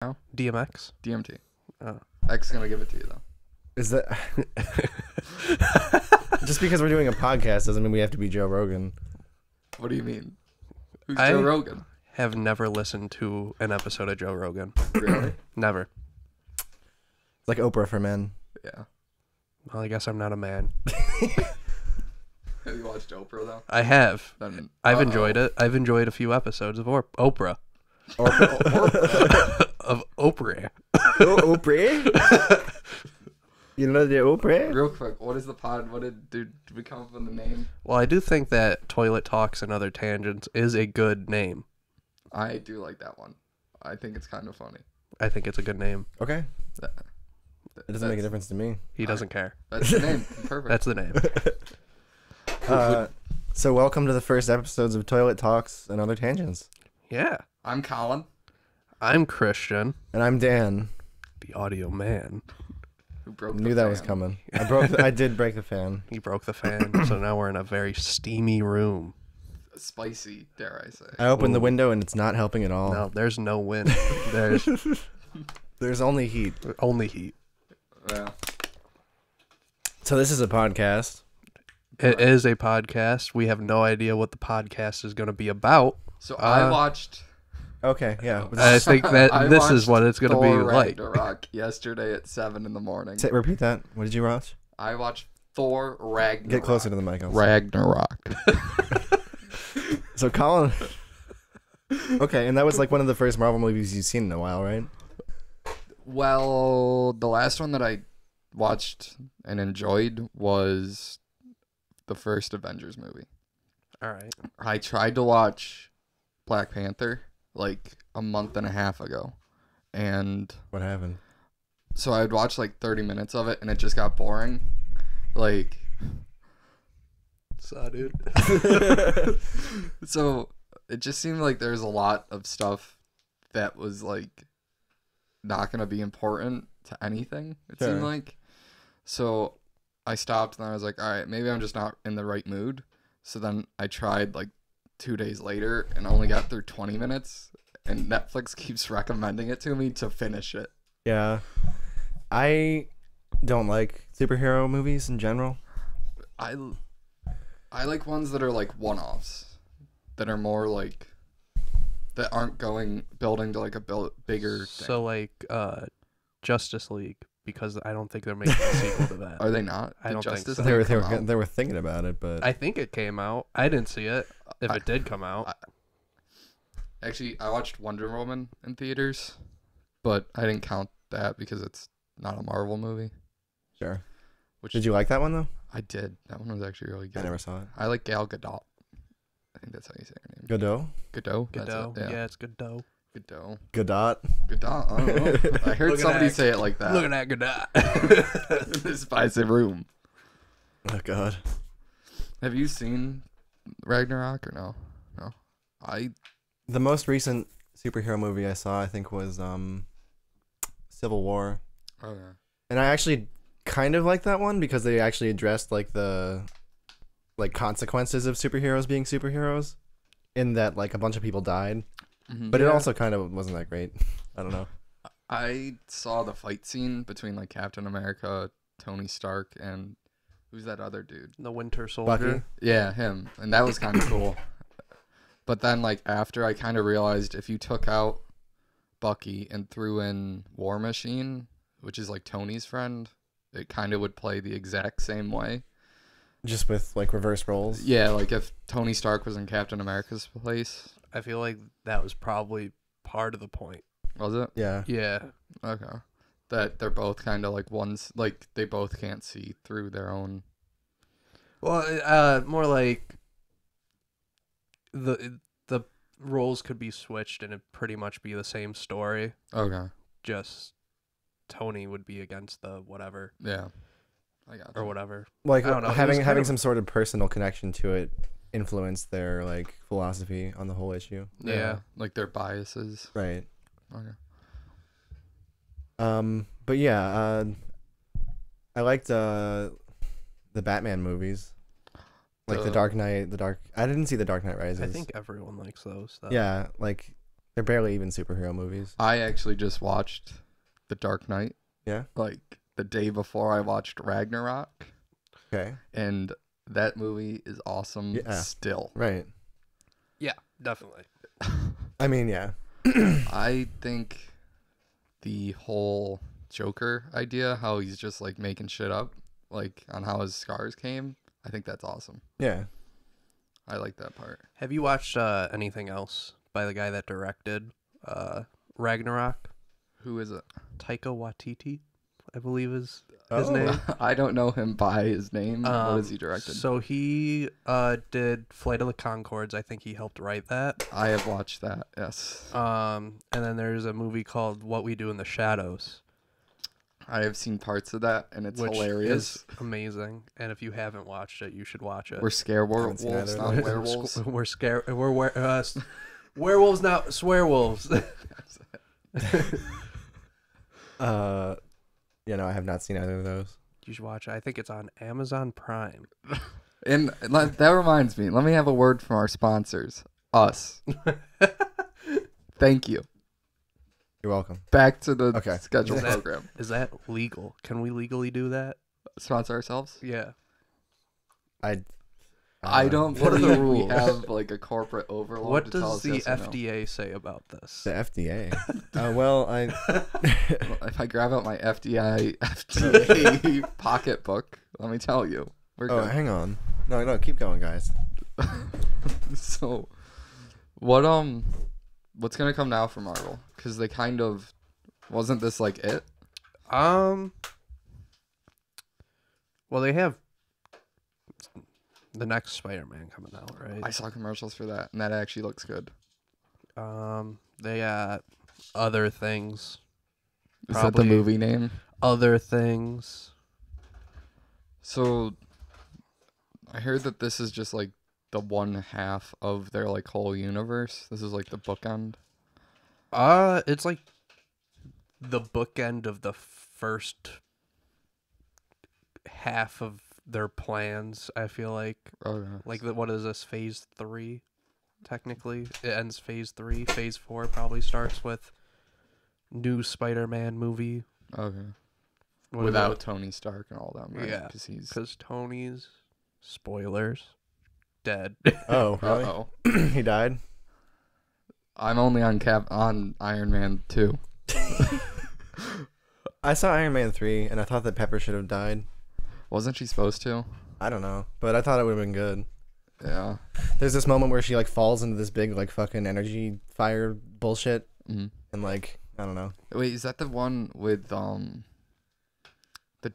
now? DMX. DMT. Oh. X is gonna give it to you though. Is that just because we're doing a podcast doesn't mean we have to be Joe Rogan? What do you mean? Who's I- Joe Rogan? Have never listened to an episode of Joe Rogan. Really? Never. It's like Oprah for men. Yeah. Well, I guess I'm not a man. Have you watched Oprah though? I have. Then, I've enjoyed it. I've enjoyed a few episodes of Oprah. Of Oprah. Oprah? You know the Oprah? Real quick, what is the pod? What did we come up with the name? Well, I do think that Toilet Talks and Other Tangents is a good name. I do like that one. I think it's kind of funny. I think it's a good name. Okay. That, It doesn't make a difference to me. He doesn't care. That's the name. Perfect. That's the name. So welcome to the first episodes of Toilet Talks and Other Tangents. Yeah. I'm Colin. I'm Christian, And I'm Dan. the audio man. Who broke? Knew the that was fan. coming. I did break the fan. He broke the fan, so now we're in a very steamy room. Spicy, dare I say? I opened the Ooh. window and it's not helping at all. No, there's no wind. There's There's only heat. only heat. Yeah. So this is a podcast. It is a podcast. We have no idea what the podcast is going to be about. So I watched. Okay, yeah. I think that I this is watched what it's going to be Thor like. Ragnarok yesterday at 7 in the morning. Repeat that. What did you watch? I watched Thor Ragnarok. Get closer to the mic. Ragnarok. So Colin. Okay, and that was like one of the first Marvel movies you've seen in a while, right? Well, the last one that I watched and enjoyed was the first Avengers movie. All right. I tried to watch Black Panther like a month and a half ago. And What happened? so I'd watch like 30 minutes of it and it just got boring. Like, So, dude. so it just seemed like there's a lot of stuff that was like not going to be important to anything, it seemed Sure. like. So I stopped and I was like, all right, maybe I'm just not in the right mood. So then I tried like 2 days later and only got through 20 minutes. And Netflix keeps recommending it to me to finish it. Yeah. I don't like superhero movies in general. I like ones that are like one-offs, that are more like, that aren't building to like a bigger thing. So, like, Justice League, because I don't think they're making a sequel to that. Are they not? I Did don't think Justice so. League They come out? were thinking about it, but I think it came out. I didn't see it. If it did come out. Actually, I watched Wonder Woman in theaters, but I didn't count that because it's not a Marvel movie. sure. Which Did you like that one though? I did. That one was actually really I good. never saw it. I like Gal Gadot. I think that's how you say her name. Godot? Gadot. Godot. That's it, Yeah, it's Godot. Gadot. Godot? Gadot. I don't know. I heard Look at somebody that. say it like that. Look at that Godot. In this spicy room. Oh god. Have you seen Ragnarok or no? No. The most recent superhero movie I saw I think was Civil War. Oh yeah. And I actually kind of like that one because they actually addressed like the consequences of superheroes being superheroes, in that like a bunch of people died. But it Yeah. also kind of wasn't that great. I don't know. I saw the fight scene between like Captain America, Tony Stark, and who's that other dude? The Winter Soldier. Bucky? Yeah, him. And that was kind of cool. But then like after I kind of realized if you took out Bucky and threw in War Machine, which is like Tony's friend, it kind of would play the exact same way. Just with like reverse roles. Yeah, like if Tony Stark was in Captain America's place. I feel like that was probably part of the point. Was it? Yeah. Yeah. Okay. That they're both kind of like ones, like they both can't see through their own. Well, more like the roles could be switched and it pretty much be the same story. Okay. Just Tony would be against the whatever Yeah. I got or whatever. Like I don't know, it was having kind of- some sort of personal connection to it influenced their like philosophy on the whole issue. Yeah. Like their biases. Right. Okay. But yeah, I liked the Batman movies. Like the Dark Knight, I didn't see the Dark Knight Rises. I think everyone likes those. Though. Yeah, like They're barely even superhero movies. I actually just watched The Dark Knight Yeah. like the day before I watched Ragnarok, Okay. and that movie is awesome Yeah. still. Right. Yeah, definitely. I mean, yeah. I think the whole Joker idea, how he's just like making shit up, like on how his scars came, I think that's awesome. Yeah. I like that part. Have you watched anything else by the guy that directed Ragnarok? Who is it? Taika Waititi, I believe is his name. I don't know him by his name. What has he directed? So he did Flight of the Conchords. I think he helped write that. I have watched that. Yes. And then there's a movie called What We Do in the Shadows, I have seen parts of that, and it's which hilarious. is amazing. And if you haven't watched it, you should watch it. We're Haven't seen werewolves, either not of those. werewolves. We're scared. Werewolves, not swearwolves. Yeah, no, I have not seen either of those. You should watch it. I think it's on Amazon Prime. And that reminds me, let me have a word from our sponsors. Us. Thank you. You're welcome. Back to the Okay. schedule Is that- program. Is that legal? Can we legally do that? Sponsor ourselves? Yeah. I don't what are the believe we rules? have like a corporate overlord What to tell does us the yes or no. FDA say about this? The FDA. Well, I. Well, if I grab out my FDA pocketbook, let me tell you, we're Oh, good. hang on. No, keep going, guys. So, what's gonna come now for Marvel? Because they kind of wasn't this like it? Well, they have the next Spider-Man coming out, right? I saw commercials for that, and that actually looks good. They got other things. Is that Probably- the movie name? Other things. So, I heard that this is just like the one half of their like whole universe. This is like the bookend. It's like the bookend of the first half of their plans. I feel like Okay. what is this, phase 3? Technically, it ends phase 3. Phase 4 probably starts with new Spider-Man movie. Okay. What is Without it? Tony Stark and all them, right? Yeah. Because he's. Because Tony's, spoilers, dead. Oh, really? Uh-oh. He died? I'm only on Iron Man 2. I saw Iron Man 3, and I thought that Pepper should have died. Wasn't she supposed to? I don't know, but I thought it would have been good. Yeah. There's this moment where she like falls into this big like fucking energy fire bullshit, hmm and like I don't know. Wait, is that the one with the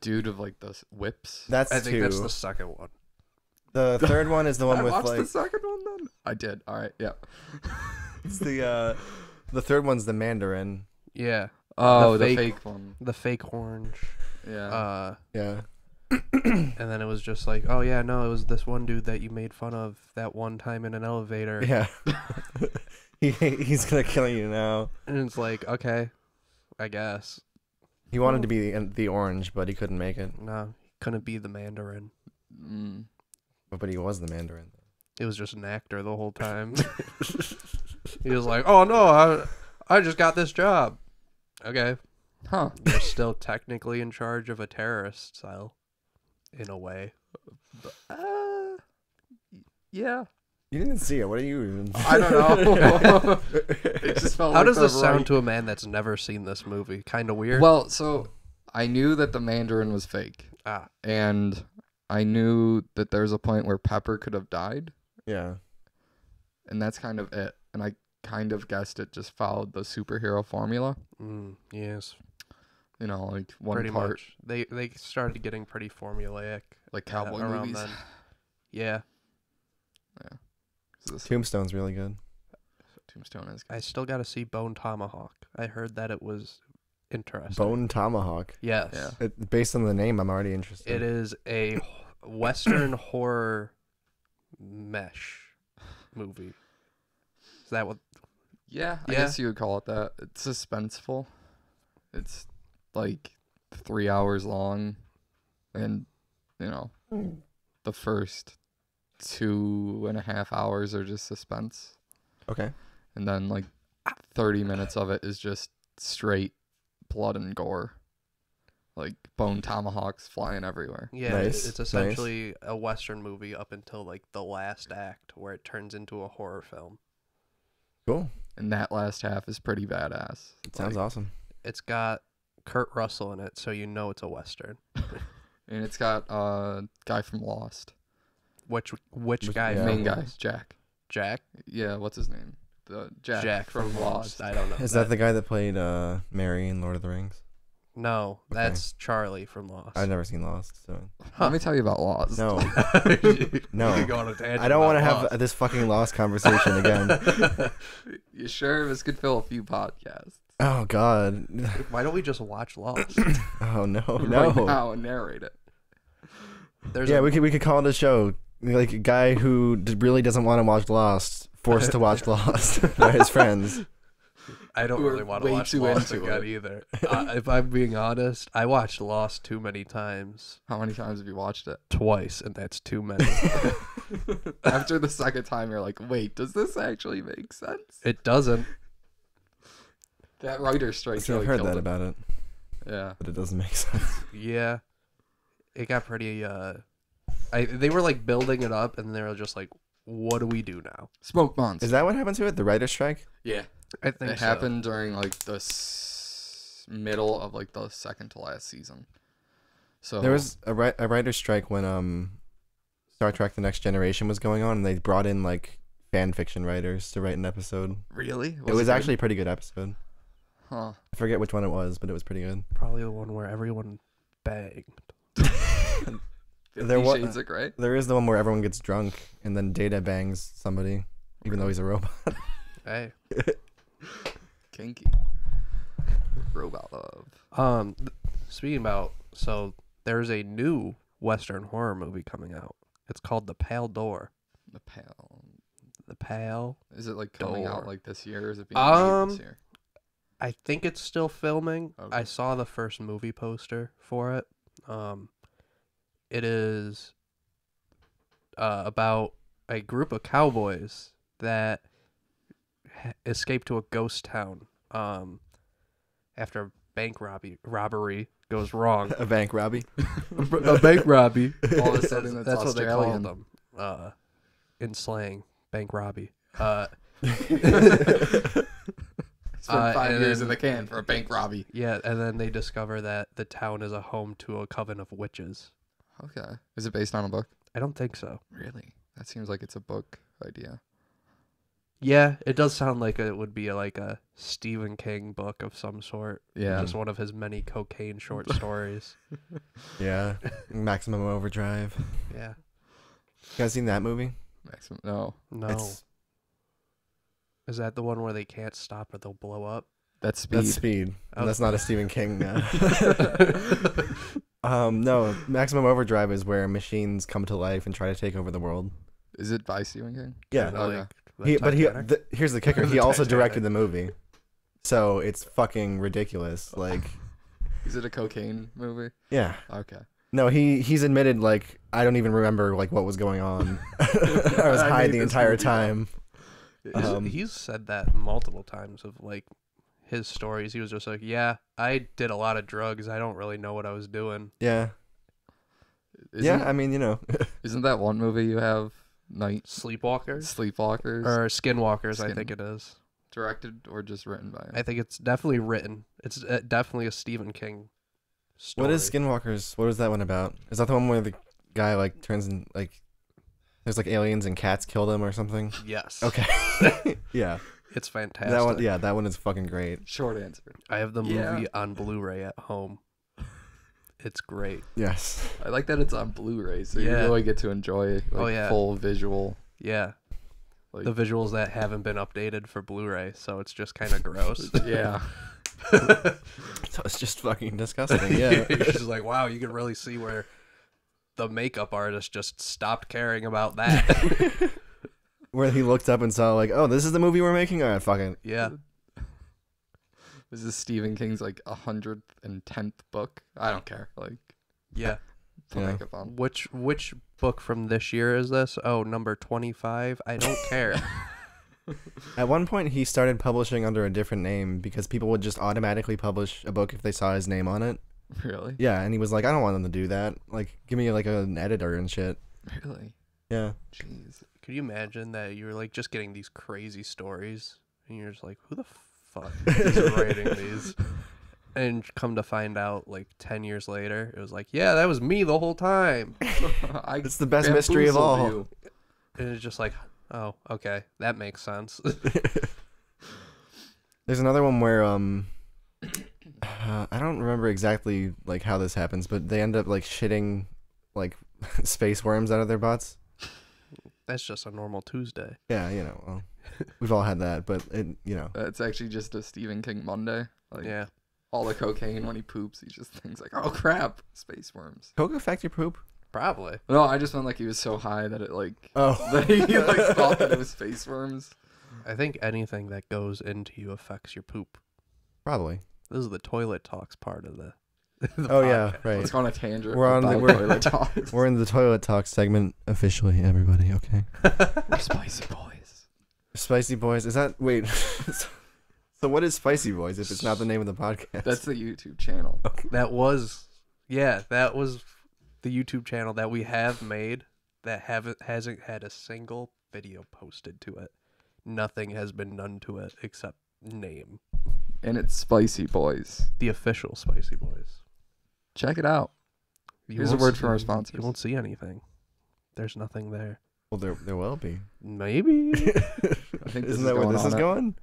dude of like the whips? That's I think two. that's the second one. The third one is the one I with watched like the second one then. I did. All right. Yeah. it's the third one's the Mandarin. Yeah, Oh, the fake- fake one. the fake orange. Yeah. Yeah. And then it was just like, oh yeah, no, it was this one dude that you made fun of that one time in an elevator. Yeah. He's gonna kill you now. And it's like, okay, I guess. He wanted to be the orange, but he couldn't make it. No, he couldn't be the Mandarin. Mm. But he was the Mandarin. It was just an actor the whole time. He was like, oh no, I just got this job. Okay. Huh. You're still technically in charge of a terrorist cell, in a way. Yeah. You didn't see it. What are you? I don't know. It just felt How like does the this sound right- to a man that's never seen this movie? Kind of weird. Well, so I knew that the Mandarin was fake, Ah, and I knew that there's a point where Pepper could have died, Yeah. and that's kind of it. And I kind of guessed it just followed the superhero formula. yes, You know, like one pretty part, much. They started getting pretty formulaic like cowboy around movies. then. Yeah, Tombstone's really good. Tombstone is. I still got to see Bone Tomahawk. I heard that it was interesting. Bone Tomahawk. Yes. Yeah. Based on the name, I'm already interested. It is a Western horror mesh movie. Is that what? Yeah, I Yeah. guess you would call it that. It's suspenseful. It's like 3 hours long, and you know, the first 2.5 hours are just suspense, Okay. and then like 30 minutes of it is just straight blood and gore. Like bone tomahawks flying everywhere. Yeah, Nice, it's essentially a Western movie up until like the last act where it turns into a horror film. Cool. And that last half is pretty badass. It sounds awesome. It's got Kurt Russell in it, so you know it's a Western. And it's got guy from Lost. Which Which- guy? yeah. from Main guy, Lost? Jack. Jack? Yeah, what's his name? The Jack from Lost. I don't know. Is that the guy that played Mary in Lord of the Rings? No, that's Charlie from Lost. I've never seen Lost, so Let me tell you about Lost. no, You no. could go on a tangent I don't want to about have Lost. this fucking Lost conversation again. You sure this could fill a few podcasts? Oh God. Why don't we just watch Lost? Oh no, Right no. now and narrate it. There's Yeah, a, we could call it a show. Like a guy who really doesn't want to watch Lost, forced to watch Lost by his friends. I don't We're really want to way watch too Lost into again it. either. If I'm being honest, I watched Lost too many times. How many times have you watched it? Twice, and that's too many. After the second time, you're like, wait, does this actually make sense? It doesn't. That writer's strike See, I've really heard killed that it. about it, Yeah. but it doesn't make sense. Yeah. It got pretty they were like building it up and they were just like, what do we do now? Smoke monster. Is that what happened to it? The writer's strike? Yeah. I think It happened during like the middle of like the second to last season. So There was a writer's strike when Star Trek: The Next Generation was going on, and they brought in like fan fiction writers to write an episode. really? It was good? actually a pretty good episode. Huh. I forget which one it was, but it was pretty good. probably the one where everyone banged. 50 There wa- Shades of Grey. There is the one where everyone gets drunk and then Data bangs somebody, even though he's a robot. Hey. Kinky. Robot love. Speaking about, so there's a new Western horror movie coming out. It's called The Pale Door. The Pale. The Pale. Is it like coming out Door. like this year, or is it being made this year? I think it's still filming. Okay. I saw the first movie poster for it. It is about a group of cowboys that escape to a ghost town after a bank robbery goes wrong. A bank robbery. A bank robbery. All of a sudden, it's That's what they call Australian. them in slang. Bank robbery. It's been 5 and years then- in the can for a bank robbery. Yeah, and then they discover that the town is a home to a coven of witches. Okay. Is it based on a book? I don't think so. Really? That seems like it's a book idea. Yeah, it does sound like it would be like a Stephen King book of some sort. Yeah. Just one of his many cocaine short stories. Yeah. Maximum Overdrive. Yeah. You guys seen that movie? Maximum. No. No. It's Is that the one where they can't stop or they'll blow up? That's Speed. That's Speed. Oh. That's not a Stephen King. No, Maximum Overdrive is where machines come to life and try to take over the world. Is it by Stephen King? Yeah. Kinda Okay. like the Titanic? Here's the kicker. The He also Titanic. directed the movie, so it's fucking ridiculous. Like, Is it a cocaine movie? yeah. Okay. No, he's admitted like I don't even remember like what was going on. I was I high made the this entire movie up. time. He's said that multiple times of like his stories. He was just like, yeah, I did a lot of drugs. I don't really know what I was doing. Yeah. Isn't, Yeah, I mean, you know. Isn't that one movie you have? Sleepwalkers? Sleepwalkers. Or Skinwalkers, I Skin- think it is. Directed or just written by him? I think it's definitely written. It's definitely a Stephen King story. What is Skinwalkers? What is that one about? Is that the one where the guy like turns in like there's like aliens and cats kill them or something? Yes. Okay. Yeah. It's fantastic. That one that one is fucking great. Short answer. I have the movie Yeah. on Blu-ray at home. It's great. Yes. I like that it's on Blu-ray, so you Yeah. really get to enjoy like, yeah. full visual. Yeah. Like, The visuals that haven't been updated for Blu-ray, so it's just kind of gross. yeah. So it's just fucking disgusting. Yeah. You're just like, wow, you can really see where the makeup artist just stopped caring about that. Where he looked up and saw like, oh, this is the movie we're making. All right, fucking. Yeah. This is Stephen King's like 110th book. I don't care. Like, Yeah. put Yeah. makeup on. Which book from this year is this? Oh, number 25. I don't care. At one point, he started publishing under a different name because people would just automatically publish a book if they saw his name on it. Really? Yeah, and he was like, I don't want them to do that. Like, give me like an editor and shit. Really? Yeah. Jeez. Could you imagine that you were like just getting these crazy stories and you're just like, who the fuck is writing these? And come to find out, like 10 years later, it was like, yeah, that was me the whole time. It's the best mystery of all. You. And it's just like, oh, okay, that makes sense. There's another one where I don't remember exactly like how this happens, but they end up like shitting like space worms out of their butts. That's just a normal Tuesday. Yeah, well, we've all had that, but It's actually just a Stephen King Monday. Like, Yeah. all the cocaine when he poops, he just thinks like, oh crap, space worms. coke affect your poop? Probably. No, I just meant like he was so high that it like Oh, that he like thought that it was space worms. I think anything that goes into you affects your poop. probably. This is the toilet talks part of the Oh yeah, podcast. right. Let's go on a tangent. We're on the- about we're- toilet talks. We're in the toilet talk segment officially, everybody. Okay. We're spicy boys. Spicy Boys. Is that wait? So what is Spicy Boys if it's not the name of the podcast? That's the YouTube channel. That was the YouTube channel that we have made that hasn't had a single video posted to it. Nothing has been done to it except name. And it's Spicy Boys. The official Spicy Boys. Check it out. You Here's a won't word see- from our sponsors. You won't see anything. There's nothing there. Well, there will be. Maybe. I think this Isn't is that where going this on is it. going?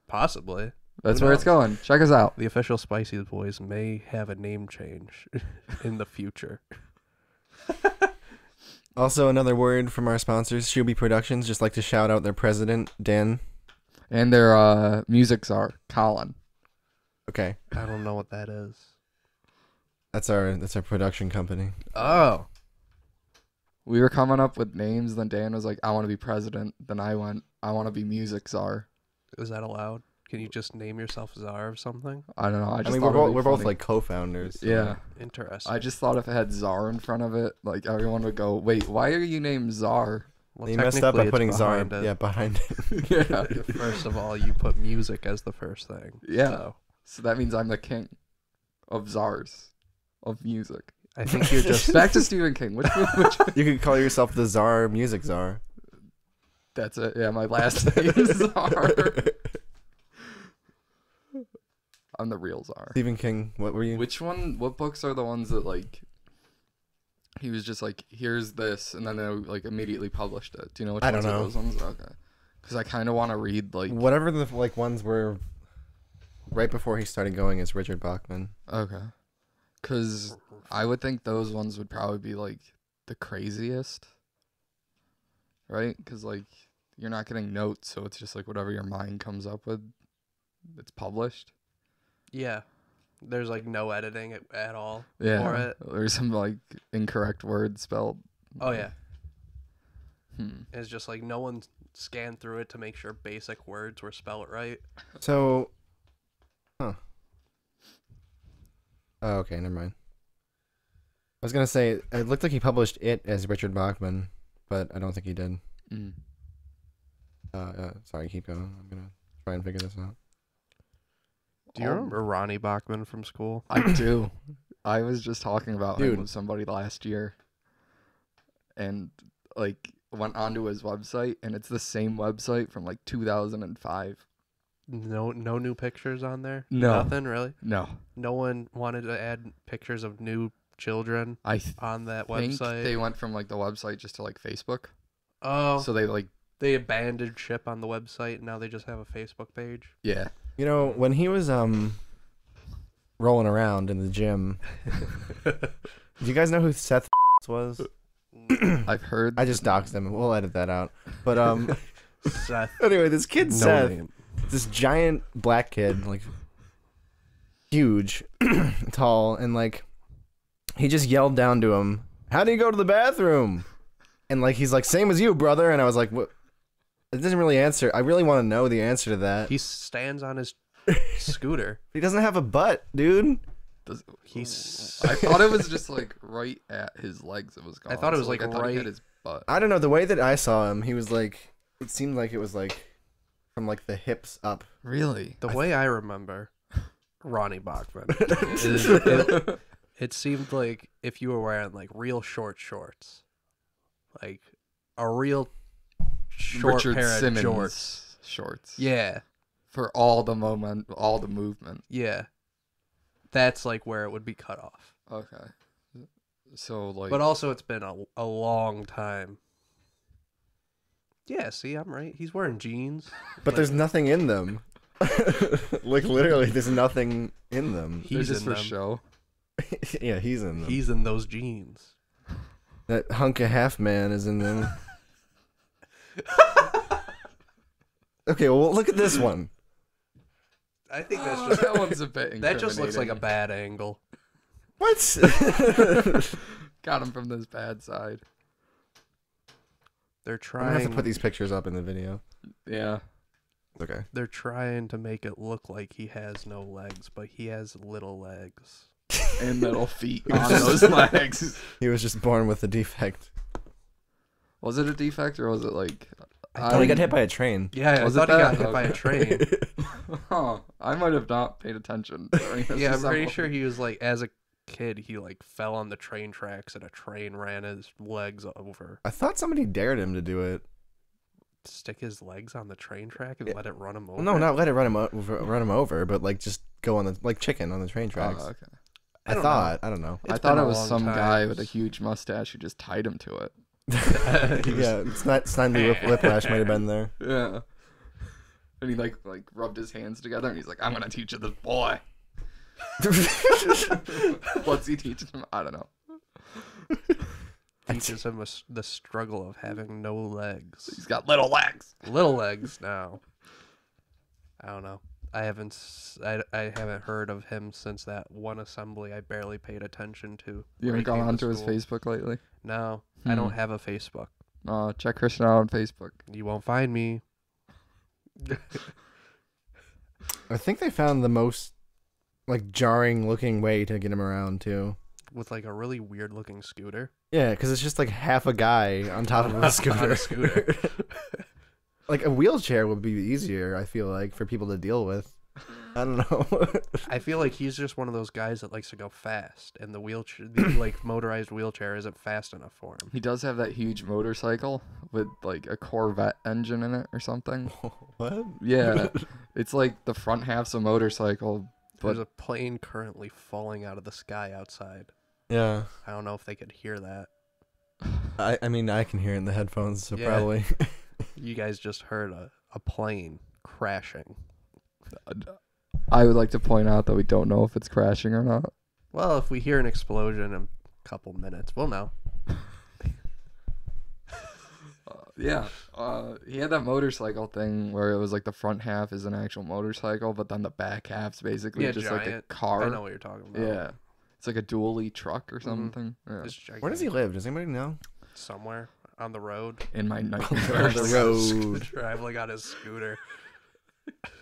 Possibly. That's Who where it's knows? going. Check us out. The official Spicy Boys may have a name change in the future. Also, another word from our sponsors, Shuby Productions. Just like to shout out their president, Dan. And their music czar, Colin. Okay, I don't know what that is. that's our production company. Oh. We were coming up with names, then Dan was like, I want to be president. Then I went, I want to be music czar. Is that allowed? Can you just name yourself Czar or something? I don't know. I I just mean, thought we're it'd be both funny. like co-founders. so- Yeah. Interesting. I just thought if it had czar in front of it, like everyone would go, wait, why are you named czar? Well, You messed up by technically putting it's Czar. behind it. Yeah, behind it. Yeah. First of all, you put music as the first thing. Yeah. So So that means I'm the king of czars of music. I think you're just Back to Stephen King. Which You could call yourself the Czar, music czar. That's it. Yeah, my last name is Czar. I'm the real czar. Stephen King. What were you? Which one? What books are the ones that like? He was just like, here's this, and then they like immediately published it. Do you know which I ones don't are know. those ones? Okay, because I kind of want to read like. Whatever the like ones were. Right before he started going as Richard Bachman. Okay, because I would think those ones would probably be like the craziest, right? Because like you're not getting notes, so it's just like whatever your mind comes up with, it's published. yeah. There's like no editing at all Yeah, for it. there's some like incorrect words spelled. Oh yeah. It's It's just like no one scanned through it to make sure basic words were spelled right. So. Huh. Oh, okay, never mind. I was gonna say it looked like he published it as Richard Bachman, but I don't think he did. Sorry, keep going. I'm gonna try and figure this out. Do you remember Ronnie Bachman from school? I do. I was just talking about him Dude. with somebody last year, and like went onto his website, and it's the same website from like 2005. No new pictures on there? No. Nothing really? No, No one wanted to add pictures of new children I on that think website. they went from like the website just to like Facebook. Oh, So they like they abandoned ship on the website and now they just have a Facebook page. yeah. You know, when he was rolling around in the gym, do you guys know who Seth was? I've heard. I just doxed him. We'll edit that out. But Seth. anyway, this kid No Seth, name. this giant black kid, like huge, tall, and like he just yelled down to him, "How do you go to the bathroom?" And like he's like, "Same as you, brother." And I was like, "What?" It doesn't really answer. I really want to know the answer to that. He stands on his scooter. He doesn't have a butt, dude. He's I thought it was just like right at his legs. It was going. I thought it was, So, like, I thought he right- hit his butt. I don't know. The way that I saw him, he was like It seemed like it was like from like the hips up. Really? The way I remember Ronnie Bachman is it seemed like if you were wearing like real short shorts, like a real short Richard pair of Simmons shorts. shorts. Yeah, For all the moment, all the movement. yeah. That's like where it would be cut off. Okay. So like. But also, it's been a long time. Yeah, see, I'm right. He's wearing jeans. But Like, there's nothing in them. Like literally, there's nothing in them. they're he's just in for them. show. Yeah, he's in them. He's in those jeans. That hunk of half man is in them. Okay, well look at this one. I think that's just That one's a bit. that just looks like a incriminating. bad angle. What? Got him from this bad side. They're I'm gonna have to trying. put these pictures up in the video. Yeah. Okay. They're trying to make it look like he has no legs, but he has little legs. And little feet on those legs. He was just born with a defect. Was it a defect or was it like? Oh, he got hit by a train. Yeah, I Was it thought he got that? hit by a Okay. train. Huh. I might have not paid attention. during this Yeah, I'm pretty assembly. sure he was like, as a kid, he like fell on the train tracks and a train ran his legs over. I thought somebody dared him to do it. Stick his legs on the train track and Yeah. let it run him over. No, not let it run him over, but like just go on the like chicken on the train tracks. Oh, okay. I don't thought. I don't know. I It's thought been it a was long some time guy with a since- huge mustache who just tied him to it. Yeah, it's not Snidely Whiplash might have been there. Yeah. And he like rubbed his hands together and he's like, I'm gonna teach you this boy. What's he teaching him? I don't know. Teaches him the struggle of having no legs. He's got little legs. Little legs now. I don't know. I haven't heard of him since that one assembly I barely paid attention to. You where he haven't gone came to onto his school. Facebook lately? No, I don't have a Facebook. Check Christian out on Facebook. You won't find me. I think they found the most like jarring looking way to get him around too. With like a really weird looking scooter. Yeah, because it's just like half a guy on top of a scooter. On a scooter. Like a wheelchair would be easier, I feel like, for people to deal with. I don't know. I feel like he's just one of those guys that likes to go fast, and the wheelchair, the like motorized wheelchair, isn't fast enough for him. He does have that huge motorcycle with like a Corvette engine in it or something. What? Yeah. It's like the front half's a motorcycle, There's but a plane currently falling out of the sky outside. Yeah. I don't know if they could hear that. I mean, I can hear it in the headphones, so Yeah. probably. You guys just heard a plane crashing. I would like to point out that we don't know if it's crashing or not. Well, if we hear an explosion in a couple minutes, we'll know. Yeah. He had that motorcycle thing where it was like the front half is an actual motorcycle, but then the back half's basically Yeah, just like a giant. car. I know what you're talking about. Yeah. It's like a dually truck or something. Yeah. It's Where does he live? Does anybody know? Somewhere on the road. In my On nightmare. the road. Traveling on his scooter.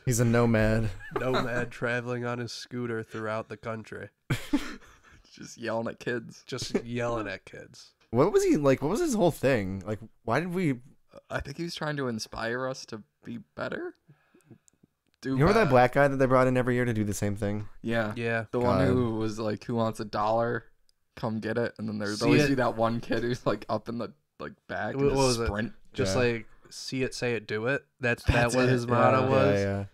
He's a nomad. Nomad traveling on his scooter throughout the country. Just yelling at kids. Just yelling at kids. What was he like? What was his whole thing? Like, why did we? I think he was trying to inspire us to be better. Do You remember that bad. black guy that they brought in every year to do the same thing? Yeah. Yeah. The one God. who was like, "Who wants $1? Come get it." And then there'd See always it- be that one kid who's like up in the like back What and was just it? sprint. Just Yeah. like see it, say it, do it. That's That's what it, his yeah. motto was. Yeah.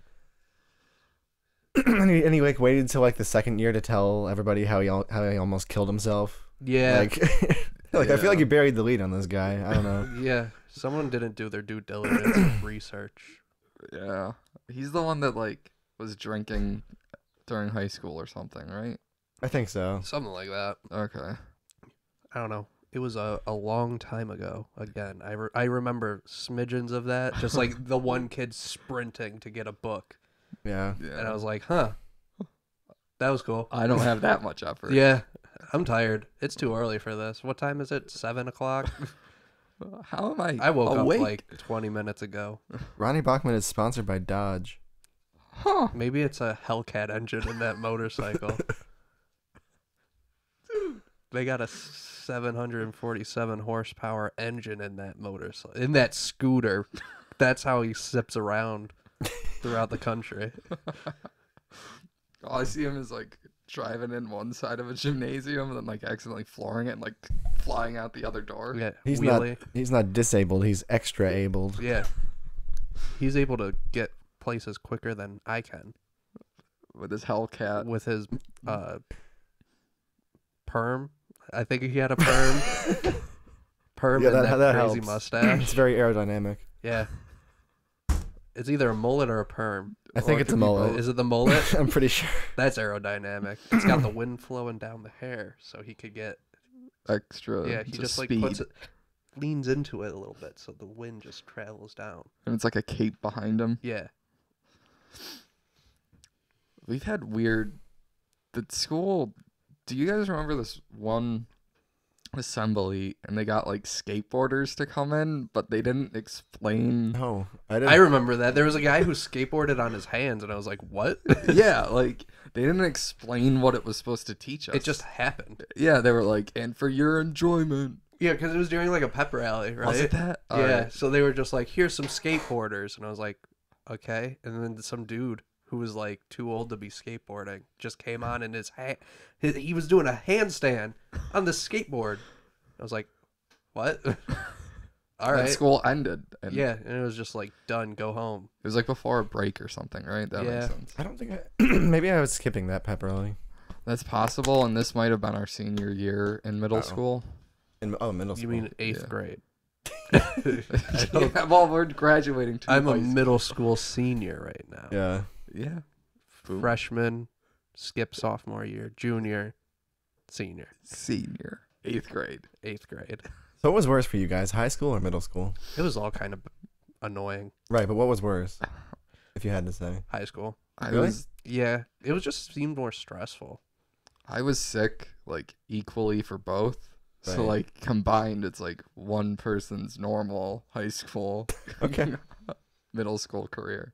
And he like waited until like the second year to tell everybody how he almost killed himself. Yeah. Like, like I feel Yeah. like you buried the lead on this guy. I don't know. Yeah. Someone didn't do their due diligence and research. Yeah. He's the one that like was drinking during high school or something, right? I think so. Something like that. Okay. I don't know. It was a long time ago. Again, I remember smidgens of that. Just like the one kid sprinting to get a book. Yeah. Yeah. And I was like, huh. That was cool. I don't have that much effort. Yeah. I'm tired. It's too early for this. What time is it? 7 o'clock? How am I? I woke awake? up like 20 minutes ago. Ronnie Bachman is sponsored by Dodge. Huh. Maybe it's a Hellcat engine in that motorcycle. They got a 747 horsepower engine in that motorcycle, in that scooter. That's how he sips around throughout the country. All I see him is like driving in one side of a gymnasium and then like accidentally flooring it and like flying out the other door. Yeah, He's wheelie. not disabled. He's extra abled. Yeah, he's able to get places quicker than I can With his Hellcat. with his perm. I think he had a perm. Perm Yeah, and that that crazy helps. mustache. It's very aerodynamic. Yeah. It's either a mullet or a perm. I think Or it it's a could be mullet. both. Is it the mullet? I'm pretty sure. That's aerodynamic. It's got the wind flowing down the hair, so he could get. Extra. Yeah, he just like speed. puts it, leans into it a little bit, so the wind just travels down. And it's like a cape behind him. Yeah. We've had weird. The school. Do you guys remember this one assembly and they got like skateboarders to come in, but they didn't explain. No, I didn't. I remember that. There was a guy who skateboarded on his hands, and I was like, what? Yeah, like they didn't explain what it was supposed to teach us. It just happened. Yeah, they were like, and for your enjoyment. Yeah, because it was during like a pep rally, right? Was it that? Yeah. Alright. So they were just like, here's some skateboarders. And I was like, okay. And then some dude who was like too old to be skateboarding just came on and he was doing a handstand on the skateboard. I was like, what? All And right. school ended. And Yeah. And it was just like, done, go home. It was like before a break or something, right? That Yeah. makes sense. I don't think I. Maybe I was skipping that pep rally. That's possible, and this might have been our senior year in middle Uh-oh. school. In middle school. You mean eighth Yeah. grade? Yeah, well, we're graduating to I'm a high school. middle school senior right now. Yeah. Yeah. Boom. Freshman, skip sophomore year, junior, senior, Senior. 8th grade. eighth grade. So what was worse for you guys, high school or middle school? It was all kind of annoying. Right, but what was worse, if you had to say? High school. I Really? was Yeah, it was just seemed more stressful. I was sick like equally for both. So Right. like combined it's like one person's normal high school Okay. middle school career.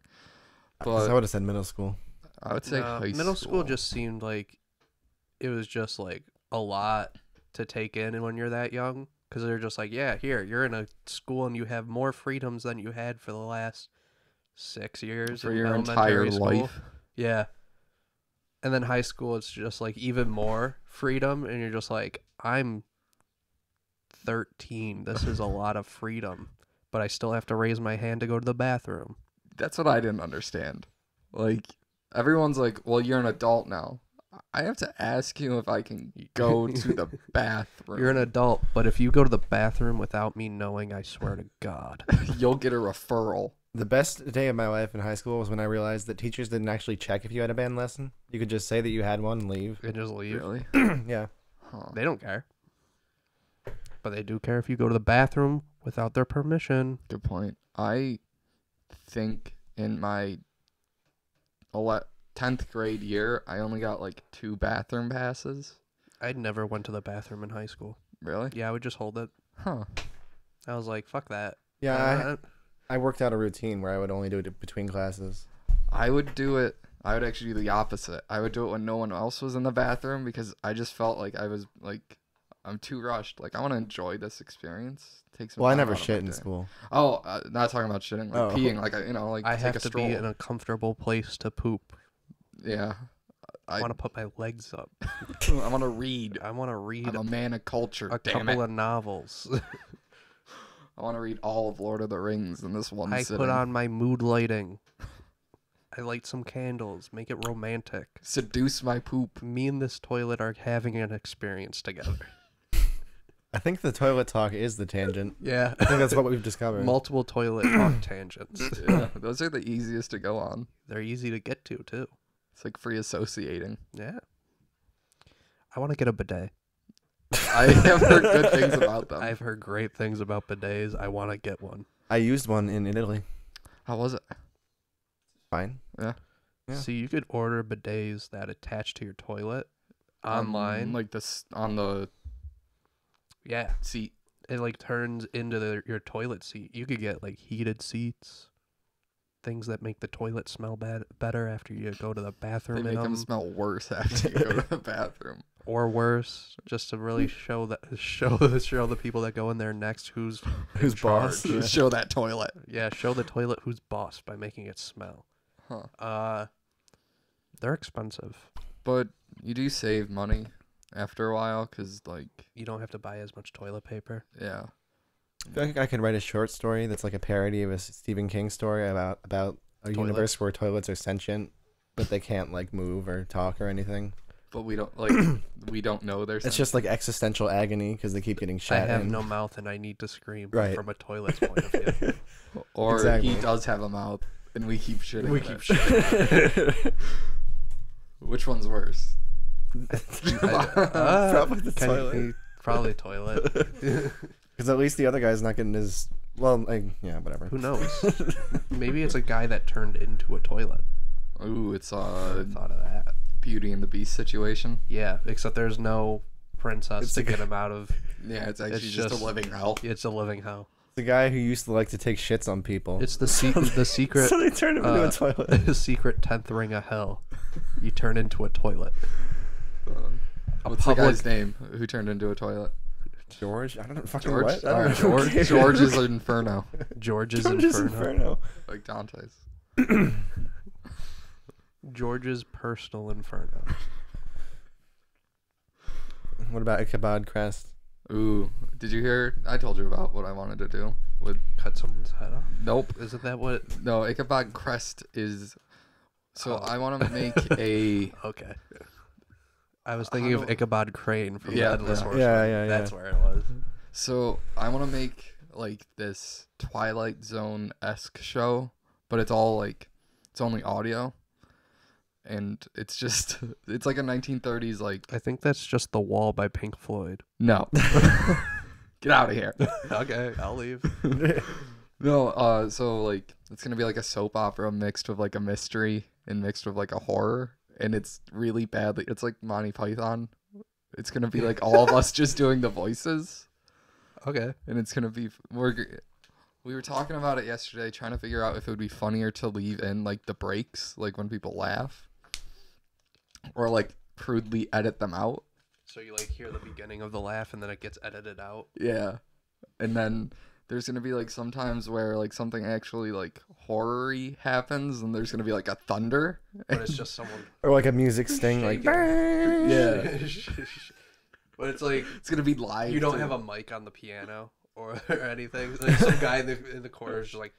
'Cause But I would have said middle school. I would say No, high middle school just seemed like it was just like a lot to take in when you're that young, because they're just like, yeah, here you're in a school and you have more freedoms than you had for the last 6 years for in your entire elementary school. life. Yeah. And then high school, it's just like even more freedom, and you're just like, I'm 13. This is a lot of freedom, but I still have to raise my hand to go to the bathroom. That's what I didn't understand. Like everyone's like, "Well, you're an adult now." I have to ask you if I can go to the bathroom. You're an adult, but if you go to the bathroom without me knowing, I swear to God. You'll get a referral. The best day of my life in high school was when I realized that teachers didn't actually check if you had a band lesson. You could just say that you had one and leave. And just leave. Really? Yeah. Huh. They don't care. But they do care if you go to the bathroom without their permission. Good point. I think in my 10th grade year, I only got like 2 bathroom passes. I never went to the bathroom in high school. Really? Yeah, I would just hold it. Huh. I was like, fuck that. Yeah, I worked out a routine where I would only do it between classes. I would do it. I would actually do the opposite. I would do it when no one else was in the bathroom because I just felt like I was like, I'm too rushed. Like I want to enjoy this experience. Take some. Well, I time never out of my shit in day. school. Oh, not talking about shitting, like Oh. peeing, like like I take have a to stroll. be in a comfortable place to poop. Yeah, I want to put my legs up. I want to read. I want to read I'm a man of culture. a damn couple it. of novels. I want to read all of Lord of the Rings in this one I sitting. put on my mood lighting. I light some candles, make it romantic. Seduce my poop. Me and this toilet are having an experience together. I think the toilet talk is the tangent. Yeah. I think that's what we've discovered. Multiple toilet talk tangents. Yeah, those are the easiest to go on. They're easy to get to, too. It's like free associating. Yeah. I want to get a bidet. I have heard good things about them. I've heard great things about bidets. I want to get one. I used one in Italy. How was it? Fine. Yeah. See, you could order bidets that attach to your toilet online. like this on the Yeah. seat. It like turns into your toilet seat. You could get like heated seats, things that make the toilet smell better after you go to the They bathroom. make them smell worse after you go to the bathroom. or worse, just to really show the people that go in there next who's Who's in boss? charge. Yeah. Show that toilet. Yeah, show the toilet who's boss by making it smell. Huh. They're expensive. But you do save money after a while, because, like, You don't have to buy as much toilet paper. yeah. I feel like I could write a short story that's like a parody of a Stephen King story about a universe where toilets are sentient, but they can't like move or talk or anything. But we don't, like, we don't know there's. It's just like existential agony because they keep getting I shot have in. no mouth and I need to scream Right. from a toilet's point of view. Or Exactly. he does have a mouth, and we keep shitting. We in keep it. shitting. Which one's worse? Probably the toilet. Probably toilet. Because at least the other guy's not getting his. Well, yeah, whatever. Who knows? Maybe it's a guy that turned into a toilet. Ooh, it's I thought of that. Beauty and the Beast situation. Yeah, except there's no princess It's to a get him out of. Yeah, it's actually It's just just- a living hell. It's a living hell. The guy who used to like to take shits on people. It's the secret. So they turned him into a toilet. The secret 10th ring of hell. You turn into a toilet. A What's public- the guy's name who turned into a toilet? George? I don't know. Fucking George. what? I All don't right, know. George. Okay. George is Inferno, George's George's Inferno. Inferno. like Dante's. George's personal inferno. What about Ichabod Crest? Ooh, did you hear? I told you about what I wanted to do with. Cut someone's head off. Nope. Isn't that what? No, Ichabod Crest is. So Oh. I want to make a. Okay. I was thinking of Ichabod Crane from Yeah, the Headless yeah. Horseman. Yeah. That's where it was. So I want to make like this Twilight Zone esque show, but it's all like it's only audio, and it's just it's like a 1930s like I think that's just The Wall by Pink Floyd. no. Get out of here. Okay, I'll leave. No, so like it's gonna be like a soap opera mixed with like a mystery and mixed with like a horror, and it's really badly. It's like Monty Python. It's gonna be like all of us just doing the voices, Okay. and it's gonna be we were talking about it yesterday, trying to figure out if it would be funnier to leave in like the breaks, like when people laugh, or like crudely edit them out. So you like hear the beginning of the laugh and then it gets edited out. Yeah, and then there's gonna be like sometimes where like something actually like horror-y happens, and there's gonna be like a thunder. But it's just someone. Or like a music sting, like. Shaking. Yeah, But it's like it's gonna be live. you don't too. have a mic on the piano or anything. Like some guy in the corner is just like,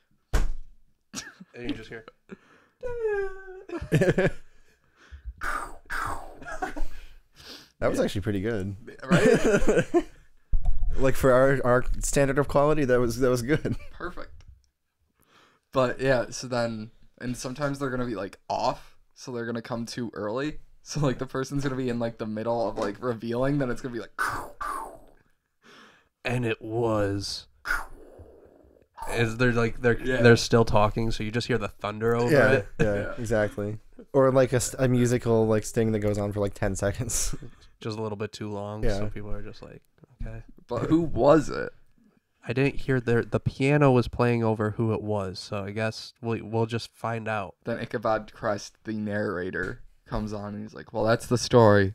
and you just hear. That was actually pretty good. right. Like for our standard of quality, that was good. Perfect. But yeah, so then and sometimes they're gonna be like off, so they're gonna come too early. So like the person's gonna be in like the middle of like revealing, then it's gonna be like And it was. Is they're Yeah. they're still talking, so you just hear the thunder over Yeah, it. yeah, exactly. Or like a musical like sting that goes on for like 10 seconds. Just a little bit too long, Yeah. so people are just like, okay. but who was it? I didn't hear the piano was playing over who it was, so I guess we'll just find out. Then Ichabod Crest, the narrator, comes on and he's like, well, that's the story.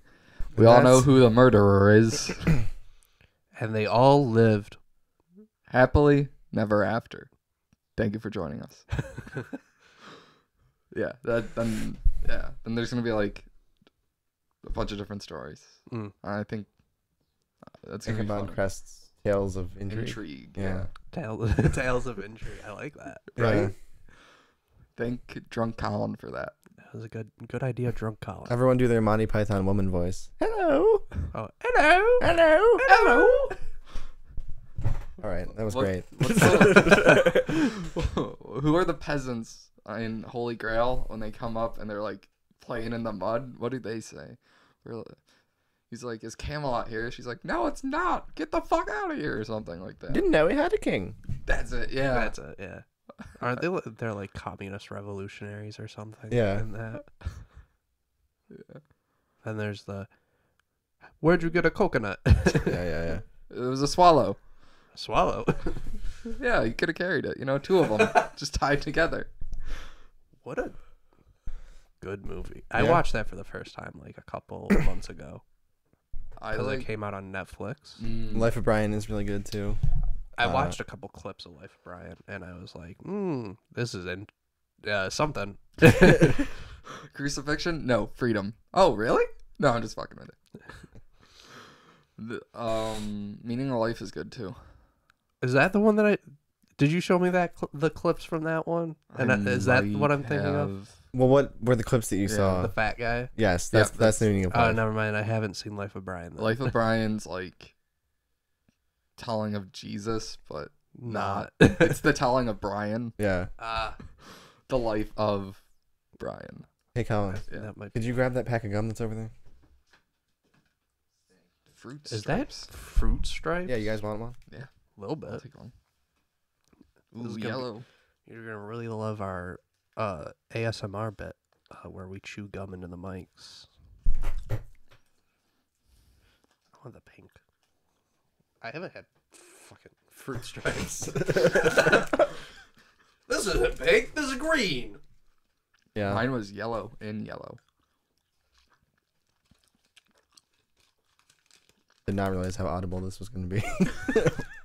We all know That's- who the murderer is. And they all lived. Happily, never after. Thank you for joining us. Yeah, then there's gonna be like a bunch of different stories. Mm. I think that's gonna be Ichabod fun. Crest's Tales of Intrigue. Intrigue. Yeah. Tales of Intrigue. I like that. Right. Yeah. Thank Drunk Colin for that. That was a good idea, Drunk Colin. Everyone do their Monty Python woman voice. Hello. Oh, hello. Hello. Hello. All right, that was What- great. Who are the peasants in Holy Grail when they come up and they're like playing in the mud? What do they say? He's like, "Is Camelot here?" She's like, "No, it's not. Get the fuck out of here," or something like that. Didn't know we had a king. That's it. Yeah. That's it. Yeah. Aren't they? They're like communist revolutionaries or something. Yeah. In that. Yeah. Then there's the. Where'd you get a coconut? Yeah. It was a swallow. Swallow. Yeah, you could have carried it. You know, two of them just tied together. What a good movie. I Yeah. watched that for the first time like a couple months ago. I Because like. it came out on Netflix. Life of Brian is really good too. I watched a couple clips of Life of Brian, and I was like, this is something. Crucifixion? No, freedom. Oh, really? No, I'm just fucking with it. Meaning of Life is good too. Is that the one that did you show me that the clips from that one? And is that what I'm thinking of? Well, what were the clips that you saw? The fat guy? Yes, Yeah, that's the meaning of Oh, life. never mind. I haven't seen Life of Brian. Then. Life of Brian's like telling of Jesus, but not. It's the telling of Brian. Yeah. The life of Brian. Hey, Colin, Yeah. That might be. could you grab that pack of gum that's over there? Fruit Is stripes. that fruit stripes? Yeah, you guys want one? A little I'll bit. take one. This is Ooh, gonna be- yellow. You're gonna really love our ASMR bit where we chew gum into the mics. I want the pink. I haven't had fucking fruit stripes. This isn't pink. This is green. Yeah. Mine was yellow in yellow. Did not realize how audible this was going to be.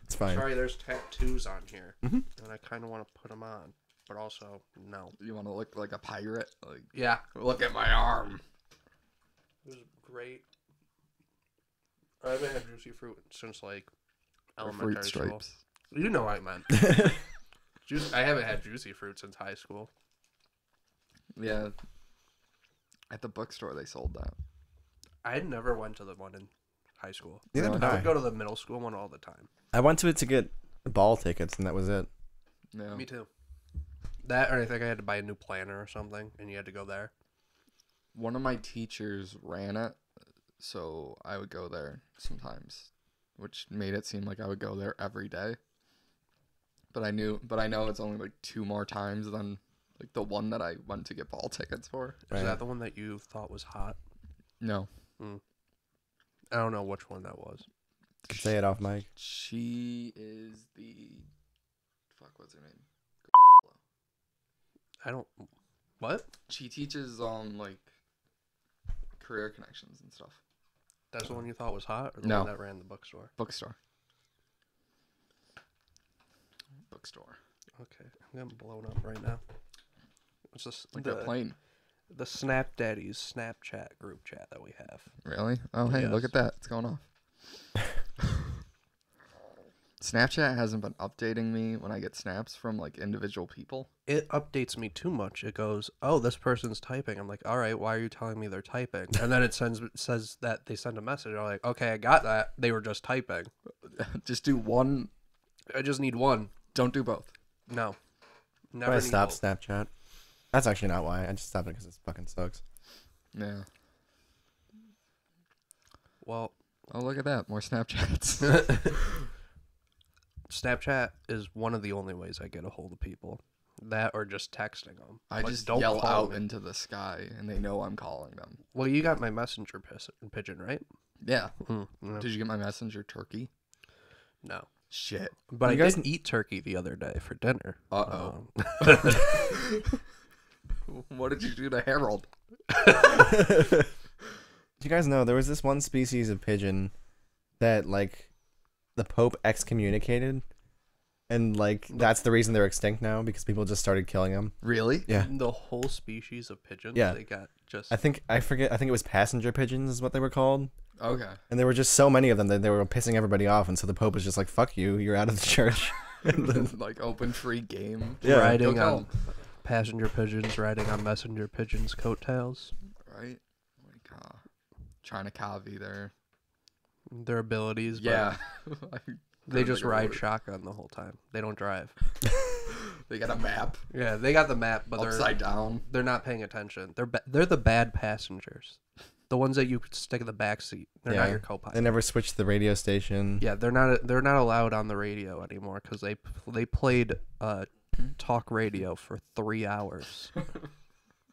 It's fine. Sorry, there's tattoos on here, Mhm. and I kind of want to put them on, but also no. You want to look like a pirate? Like, Yeah, look at my arm. it was great. I haven't had juicy fruit since like Or elementary fruit school. stripes. You know what I meant. I haven't had juicy fruit since high school. Yeah. At the bookstore, they sold that. I never went to the one in high school. Neither No, did I I. would go to the middle school one all the time. I went to it to get ball tickets, and that was it. Yeah. Me too. That, or I think I had to buy a new planner or something, and you had to go there. One of my teachers ran it, so I would go there sometimes, which made it seem like I would go there every day. But I know it's only like 2 more times than like the one that I went to get ball tickets for. Is that the one that you thought was hot? No. I don't know which one that was. Say it off mic. She is the what's her name? I don't. What? She teaches like career connections and stuff. That's the one you thought was hot, or the No. one that ran the bookstore? Bookstore. Bookstore. Okay, I'm getting blown up right now. What's this? Like that plane. The Snap Daddies Snapchat group chat that we have. Really? Oh, hey, look Yes. at that. It's going off. Snapchat hasn't been updating me when I get snaps from like individual people. It updates me too much. It goes, "Oh, this person's typing." I'm like, "All right, why are you telling me they're typing?" And then it says that they send a message. I'm like, "Okay, I got that. They were just typing. Just do one. I just need one." Don't do both. No, Why never. I need stopped both. Snapchat. That's actually not why. I just stopped it because it fucking sucks. Yeah. Well, Oh, look at that. More Snapchats. Snapchat is one of the only ways I get a hold of people. That or just texting them. I But just don't yell call out me. into the sky and they know I'm calling them. Well, you got my messenger pigeon, right? Yeah. No. Did you get my messenger turkey? No. Shit. But You I guys- did eat turkey the other day for dinner. Uh-oh. What did you do to Harold? Do you guys know there was this one species of pigeon that like the Pope excommunicated, and like that's the reason they're extinct now because people just started killing them. Really? Yeah, The whole species of pigeons. Yeah. They got just. I think it was passenger pigeons is what they were called, Okay. and there were just so many of them that they were pissing everybody off, and so the Pope was just like, "Fuck you, you're out of the church." Like open free game. Yeah. riding Go on passenger pigeons, riding on messenger pigeons' coattails. Right? Like trying to copy their Their abilities. But yeah. They just Like a ride road. shotgun the whole time. They don't drive. They got a map Yeah, they got the map, but upside down. they're not paying attention. They're the bad passengers. The ones that you could stick in the back seat. They're not Yeah. your co-pilot. They never switched the radio station. Yeah, they're not allowed on the radio anymore because they played talk radio for 3 hours.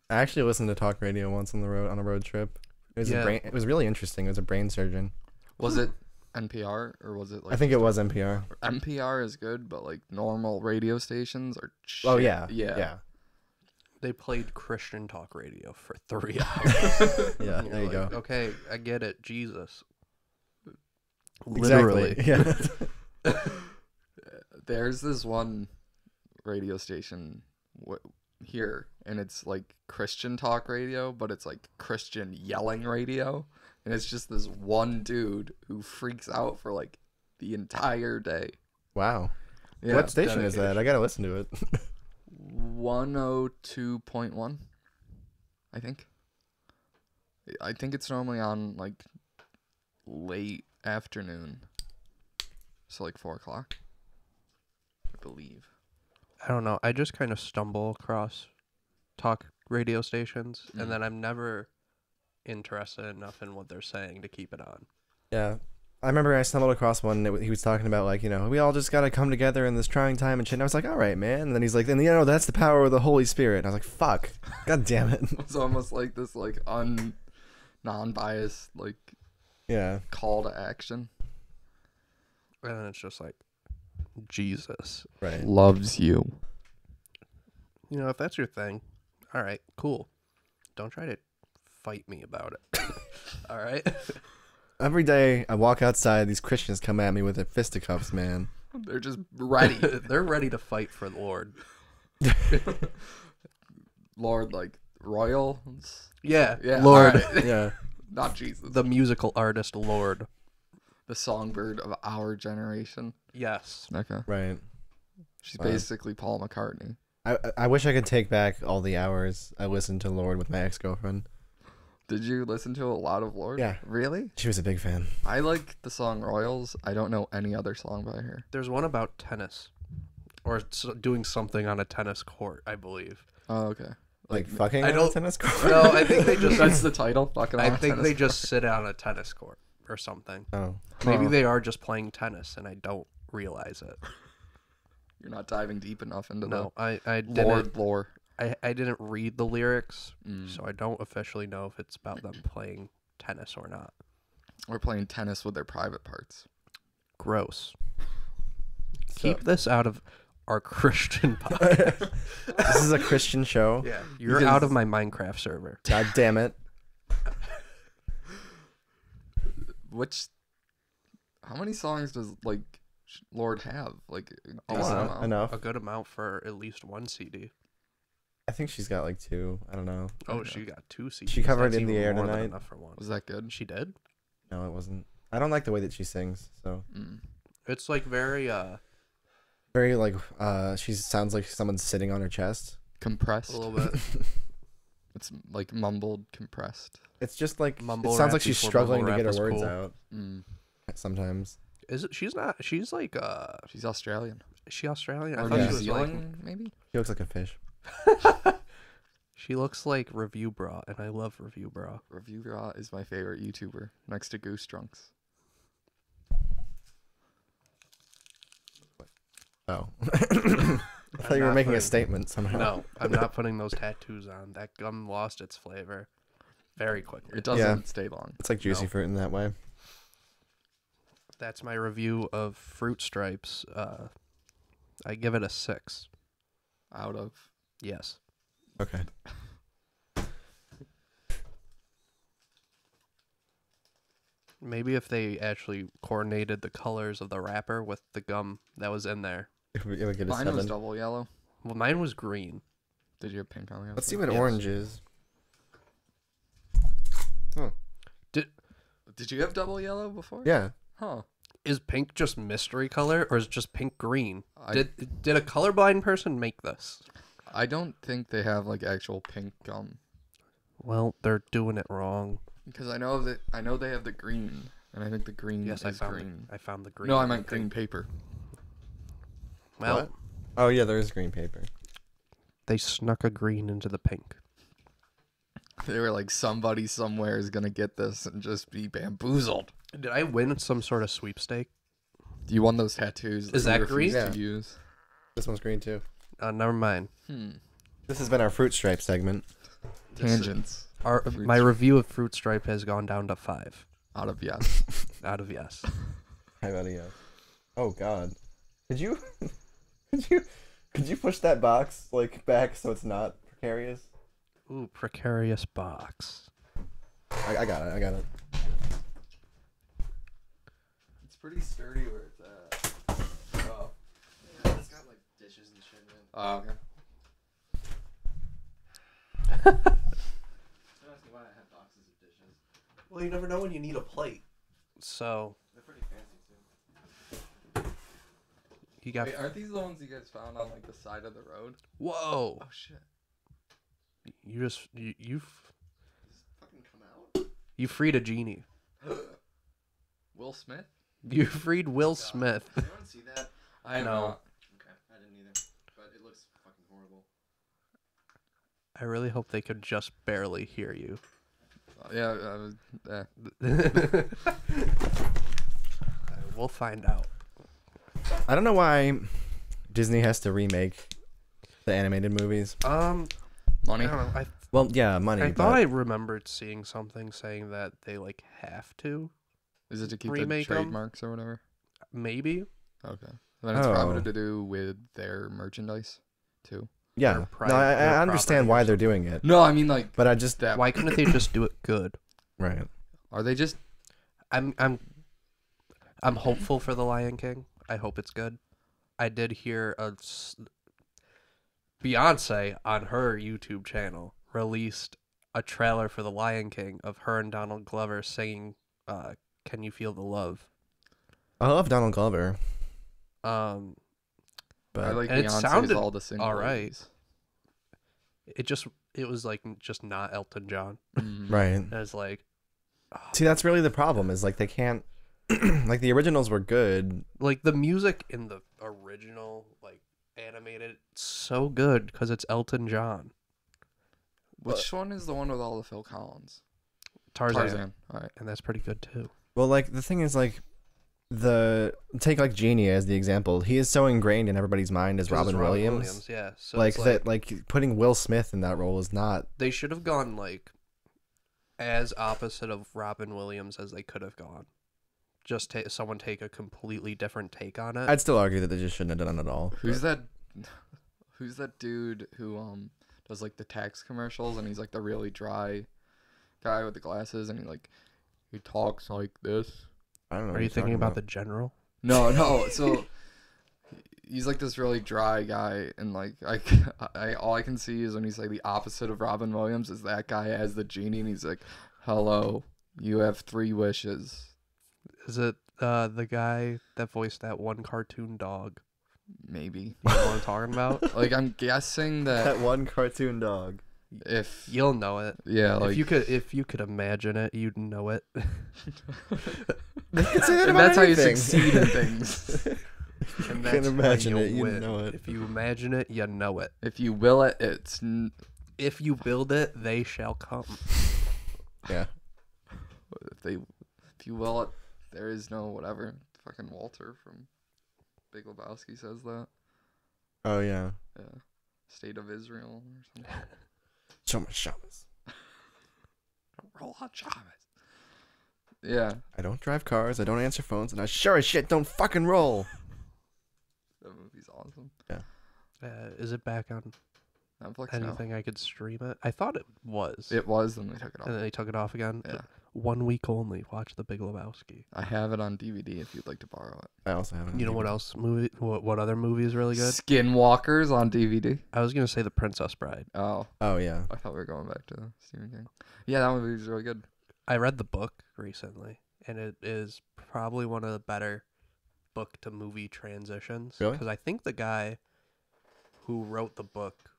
I actually listened to talk radio once on a road trip. It was Yeah. it was really interesting. It was a brain surgeon. Was it NPR or was it like I think it was NPR. NPR is good, but like normal radio stations are shit. Oh yeah, Yeah. yeah. They played Christian talk radio for 3 hours. Yeah, And there you you're go. like, okay, I get it, Jesus. Literally. Exactly. Yeah. There's this one radio station here, and it's like Christian talk radio, but it's like Christian yelling radio, and it's just this one dude who freaks out for like the entire day. Wow. Yeah, What station is that? I gotta listen to it. 102.1, I think. I think it's normally on like late afternoon, so like 4 o'clock, I believe. I don't know. I just kind of stumble across talk radio stations, Mm. and then I'm never interested enough in what they're saying to keep it on. Yeah. I remember I stumbled across one that he was talking about, like, you know, we all just gotta come together in this trying time and shit. And I was like, all right, man. And then he's like, then, you know, that's the power of the Holy Spirit. And I was like, fuck. God damn it. It's almost like this like non-biased like Yeah. call to action. And then it's just like, Jesus. Right. Loves you. You know, if that's your thing, all right, cool. Don't try to fight me about it. All right? Every day I walk outside, these Christians come at me with their fisticuffs, man. They're just ready. They're ready to fight for the Lord. Lord, like royal. Yeah, Yeah, Lord. alright. Yeah. Not Jesus. The musical artist Lord. The songbird of our generation. Yes. Okay. Right. She's Wow. basically Paul McCartney. I wish I could take back all the hours I listened to Lord with my ex-girlfriend. Did you listen to a lot of Lord? Yeah. Really? She was a big fan. I like the song Royals. I don't know any other song by her. There's one about tennis. Or doing something on a tennis court, I believe. Oh, okay. Like fucking I on a don't- tennis court? No, I think they just... That's the title. Fucking I on a think tennis they court. just sit on a tennis court or something. Oh. Maybe Huh. they are just playing tennis and I don't realize it. You're not diving deep enough into No, I the didn't. Lord lore. I didn't read the lyrics, Mm. so I don't officially know if it's about them playing tennis or not. We're playing tennis with their private parts. Gross. So- Keep this out of our Christian podcast. This is a Christian show. Yeah, you're Because- out of my Minecraft server. God damn it. How many songs does like Lord have? Like a Decent decent amount. amount? Enough. A good amount for at least one CD. I think she's got like 2. I don't know. Oh, Okay. she got 2 CDs. She covered That's In the even Air more than Tonight. enough for one. Was that good? She did. No, it wasn't. I don't like the way that she sings. So Mm. It's like very very like she sounds like someone's sitting on her chest. Compressed. a little bit. It's like mumbled, compressed. It's just like Mumble it sounds rap like she's before struggling to mumble get her rap words is cool. out Mm. sometimes. Is it? She's not. She's like She's Australian. Is she Australian? I Or thought New she was Zealand, maybe? She looks like a fish. like. She looks like Review Bra, and I love Review Bra. Review Raw is my favorite YouTuber, next to Goose Drunks. Oh. I thought you were not making a putting- statement somehow. No, I'm not putting those tattoos on. That gum lost its flavor very quickly. It doesn't stay long. It's like juicy No. fruit in that way. That's my review of Fruit Stripes. I give it a 6. Out of Yes. Okay. Maybe if they actually coordinated the colors of the wrapper with the gum that was in there. It would get a mine 7. was double yellow. Well, mine was green. Did you have pink on the Let's outside? see what Yes. orange is. Did you have double yellow before? Yeah. Huh. Is pink just mystery color, or is it just pink green? I Did a colorblind person make this? I don't think they have like actual pink gum Well, they're doing it wrong. because I know they have the green, and I think the green Yes, is I found green. I found the green. No, I meant think- green paper. Well, What? Oh yeah, there is green paper. they snuck a green into the pink. They were like, somebody somewhere is gonna get this and just be bamboozled. Did I win some sort of sweepstake? You won those tattoos. Is you that refused green? To use. This one's green too. Never mind. This has been our fruit stripe segment. Tangents. Fruit My Stripe. review of Fruit Stripe has gone down to 5 Out of yes. out of yes. How about you? Oh God. Could you could you push that box like back so it's not precarious? Ooh, precarious box. I got it. pretty sturdy where it's at. Oh. Yeah, it's got like dishes and shit in it. Oh, okay. Don't ask me why I have boxes of dishes. Well, you never know when you need a plate. So They're pretty fancy too. you got. Wait, aren't these the ones you guys found on like the side of the road? Whoa! Oh shit. You just you Just fucking come out. you freed a genie. Will Smith? You freed Will Smith. Did anyone see that? I know. know. Okay, I didn't either. But it looks fucking horrible. I really hope they could just barely hear you. Yeah. We'll find out. I don't know why Disney has to remake the animated movies. I Money. don't know. Well, yeah, money. I but thought I remembered seeing something saying that they like have to. Is it to keep Remake the 'em? trademarks or whatever? Maybe. Okay. Then it's probably Oh. to do with their merchandise too. yeah. Their No, private- I their understand property why or they're doing it, No, I mean like but I just that. Why couldn't they just do it good? right. Are they just? I'm hopeful for the Lion King. I hope it's good. I did hear Beyonce on her YouTube channel released a trailer for the Lion King of her and Donald Glover singing "Can You Feel the Love." I love Donald Glover, Um, but I like and it Beyonce's sounded all the single all right. ladies. it was like just not Elton John. Mm. right. And it's like, See, that's really the problem. Is like they can't. Like the originals were good. like the music in the original like animated so good because it's Elton John. Which one is the one with all the Phil Collins? Tarzan. All right. And that's pretty good too. Well, like the thing is, like take like Genie as the example. He is so ingrained in everybody's mind as 'Cause it's Robin Williams. Yeah. So Like it's that, like putting Will Smith in that role is not. they should have gone like as opposite of Robin Williams as they could have gone. Just someone take a completely different take on it. I'd still argue that they just shouldn't have done it at all. Who's that? Who's that dude who does like the tax commercials and he's like the really dry guy with the glasses and he talks like this. I don't know. Are you thinking about the general? No. So he's like this really dry guy, and like I all I can see is when he's like the opposite of Robin Williams is that guy as the genie, and he's like, "Hello, you have 3 wishes." Is it the guy that voiced that one cartoon dog? Maybe. You know what I'm talking about? Like I'm guessing that that one cartoon dog? if You'll know it. yeah, like If you could imagine it, you'd know it. They can say that and about that's how you anything. succeed in things. And Can't that's when imagine you'll it, you win. know it. If you imagine it, you know it. If you will it, If you build it, they shall come. Yeah. if you will it, there is no whatever. Fucking Walter from Big Lebowski says that. Oh yeah. Yeah. State of Israel or something. Show my Shabbos. Roll on Chavez. Yeah. I don't drive cars. I don't answer phones, and I sure as shit don't fucking roll. That movie's awesome. Is it back on Netflix now. anything I could stream it? I thought it was. It was, and they took it off. And then they took it off again. Yeah. 1 week only. Watch The Big Lebowski. I have it on DVD if you'd like to borrow it. I also haven't. You know what else movie? What other movie is really good? Skinwalkers on DVD. I was gonna say The Princess Bride. Oh, Oh yeah. I thought we were going back to Stephen King. Yeah, that movie was really good. I read the book recently, and it is probably one of the better book to movie transitions. Really? Because I think the guy who wrote the book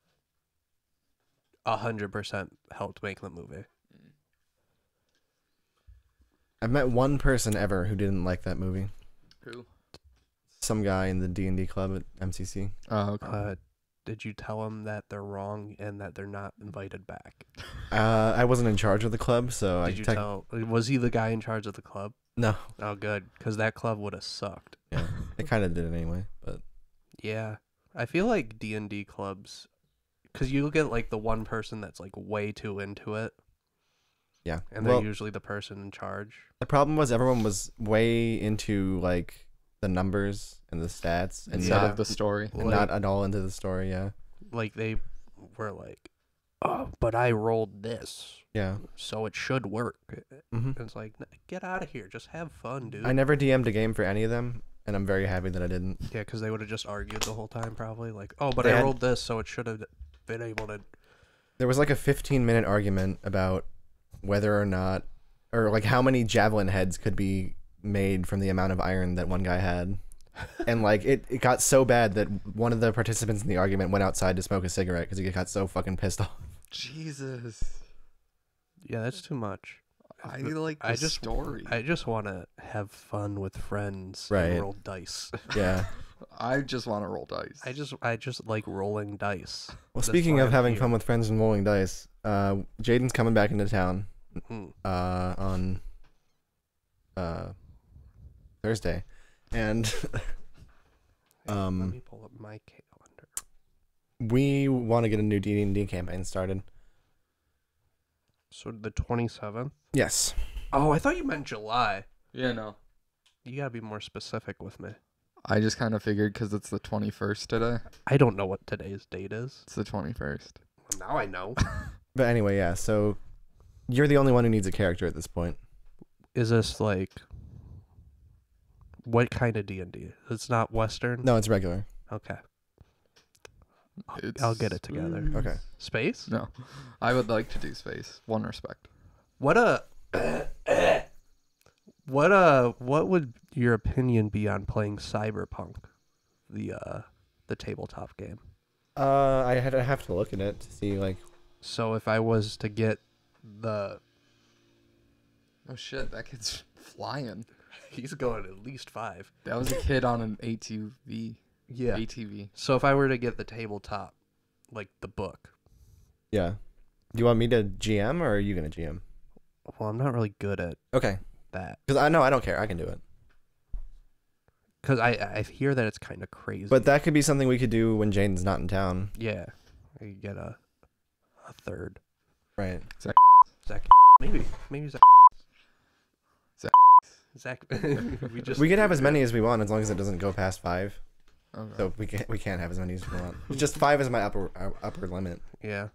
100% helped make the movie. I've met one person ever who didn't like that movie. Who? Some guy in the D&D club at MCC. Oh, okay. Did you tell him that they're wrong and that they're not invited back? I wasn't in charge of the club, so Did you tell? Was he the guy in charge of the club? No. Oh, good, because that club would have sucked. Yeah. It kind of did it anyway, but Yeah, I feel like D&D clubs, because you'll get like the one person that's like way too into it, yeah. and they're Well, usually the person in charge. the problem was everyone was way into like the numbers and the stats and Instead not of the story. and not at all into the story. Yeah. Like they were like, oh, but I rolled this, Yeah. so it should work. hmm It's like, get out of here. Just have fun, dude. I never DM'd a game for any of them, and I'm very happy that I didn't. Yeah, because they would have just argued the whole time, probably. Like, oh, but They I had- rolled this, so it should have been able to. There was like a 15-minute argument about whether or not, or like how many javelin heads could be made from the amount of iron that one guy had. And like it got so bad that one of the participants in the argument went outside to smoke a cigarette because he got so fucking pissed off. Jesus. Yeah, that's too much. I like the I just story. I just want to have fun with friends Right. and roll dice. Yeah. I just want to roll dice. I just like rolling dice. Well, That's speaking why of I'm having here. fun with friends and rolling dice, Jaden's coming back into town Mm. on Thursday, and Let um, me pull up my calendar. we want to get a new D&D campaign started. So the 27th. Yes. Oh, I thought you meant July. Yeah, no. You gotta be more specific with me. I just kind of figured because it's the 21st today. I don't know what today's date is. It's the 21st. Now I know. But anyway, yeah. So you're the only one who needs a character at this point. Is this like what kind of D&D? It's not Western. No, it's regular. Okay. It's, I'll get it together. Okay. Space? No. I would like to do space. One respect. What would your opinion be on playing Cyberpunk, the tabletop game? I have to look at it to see like. So if I was to get the Oh shit, that kid's flying. he's going at least 5. That was a kid on an ATV. Yeah. ATV. So if I were to get the tabletop, like the book, Yeah. Do you want me to GM or are you gonna GM? well, I'm not really good at Okay. that Because I know I don't care. I can do it. because I hear that it's kind of crazy. But that could be something we could do when Jaden's not in town. yeah, you get a third. Right. Zach, maybe Zach. Zach. Zach. We can have as many as we want as long as it doesn't go past 5. Okay. So we can't have as many as we want. Just 5 is my upper limit. Yeah.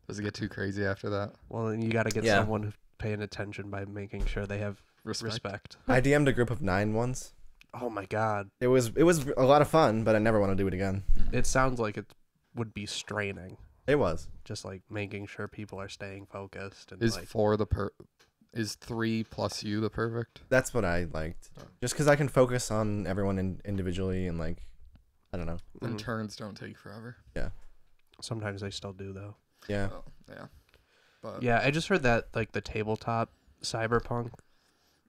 Does it get too crazy after that? Well, then you got to get Yeah. someone who's paying attention by making sure they have respect. I DM'd a group of 9 once. Oh my God. It was a lot of fun, but I never want to do it again. It sounds like it would be straining. It was. Just like making sure people are staying focused and Is like 3 plus you the perfect? That's what I liked. Just because I can focus on everyone individually and like, I don't know. And Mhm. turns don't take forever. sometimes they still do though. Yeah. Oh, yeah. But Yeah, I just heard that like the tabletop Cyberpunk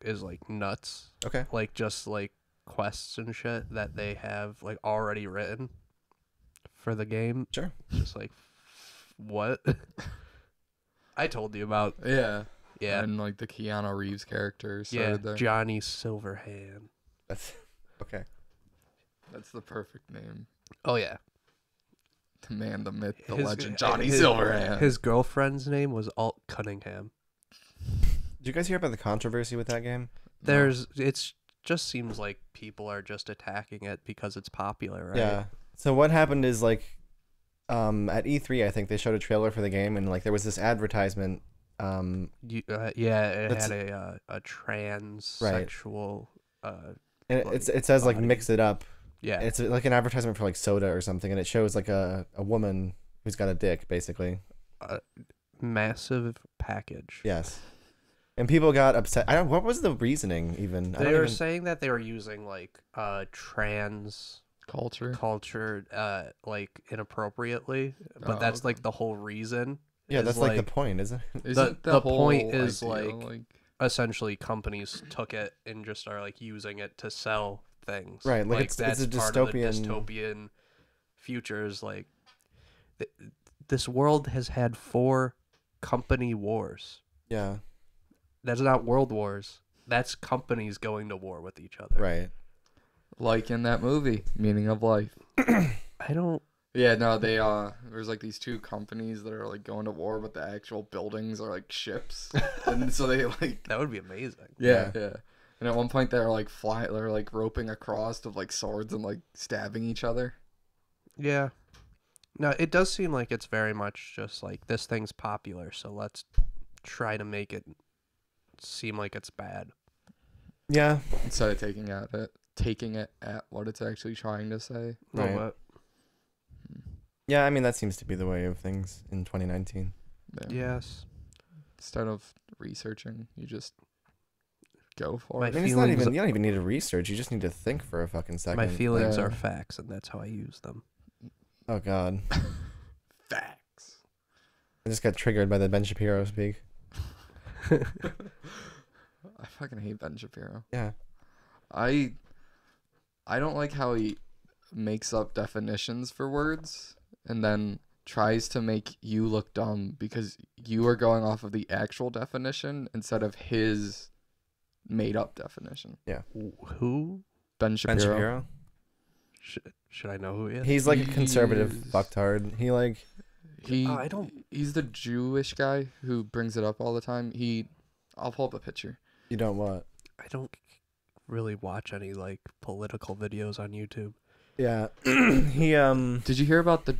is like nuts. Okay. Like just like quests and shit that they have like already written for the game. Sure. Just like what? I told you about. yeah. Yeah. And like the Keanu Reeves character Yeah, started there. Johnny Silverhand. That's okay. That's the perfect name. Oh yeah. The man, the myth, the His- legend, Johnny his- Silverhand. His girlfriend's name was Alt Cunningham. Did you guys hear about the controversy with that game? No. It's just seems like people are just attacking it because it's popular, right? Yeah. So what happened is like, at E3, I think they showed a trailer for the game, and like there was this advertisement. Yeah, it That's- had a transsexual And it says like body. mix it up. yeah. It's like an advertisement for like soda or something, and it shows like a woman who's got a dick, basically. Massive package. Yes. And people got upset. What was the reasoning even? They were saying that they were using like trans Culture. culture like inappropriately, but Oh, that's okay. like the whole reason. Yeah, is, that's like the point, isn't it? Isn't the whole point is, idea, like- Essentially, companies took it and just are like using it to sell things. Right, like, it's that's a part of the dystopian- dystopian futures. Like this world has had 4 company wars. Yeah. That's not world wars. That's companies going to war with each other. Right. like in that movie, Meaning of Life. I don't. Yeah, no, they there's like these 2 companies that are like going to war, but the actual buildings are like ships, and so they like That would be amazing. yeah. Yeah. And at one point they're like they're like roping across with like swords and like stabbing each other. Yeah. No, it does seem like it's very much just like this thing's popular, so let's try to make it seem like it's bad. Yeah. Instead of taking it at what it's actually trying to say. No, Right. but Yeah, I mean, that seems to be the way of things in 2019. yes. Instead of researching, you just go for My it. I mean, it's not feelings- even, you don't even need to research. You just need to think for a fucking second. My feelings Yeah. are facts, and that's how I use them. Oh, God. Facts. I just got triggered by the Ben Shapiro speak. I fucking hate Ben Shapiro. Yeah. I don't like how he makes up definitions for words and then tries to make you look dumb because you are going off of the actual definition instead of his made up definition. Who? Ben Shapiro. Ben Shapiro? Should I know who he is? He's like a conservative He's- fucktard. He like, I don't. He's the Jewish guy who brings it up all the time. I'll pull up a picture. you don't what? I don't really watch any like political videos on YouTube. Yeah. He, Did you hear about the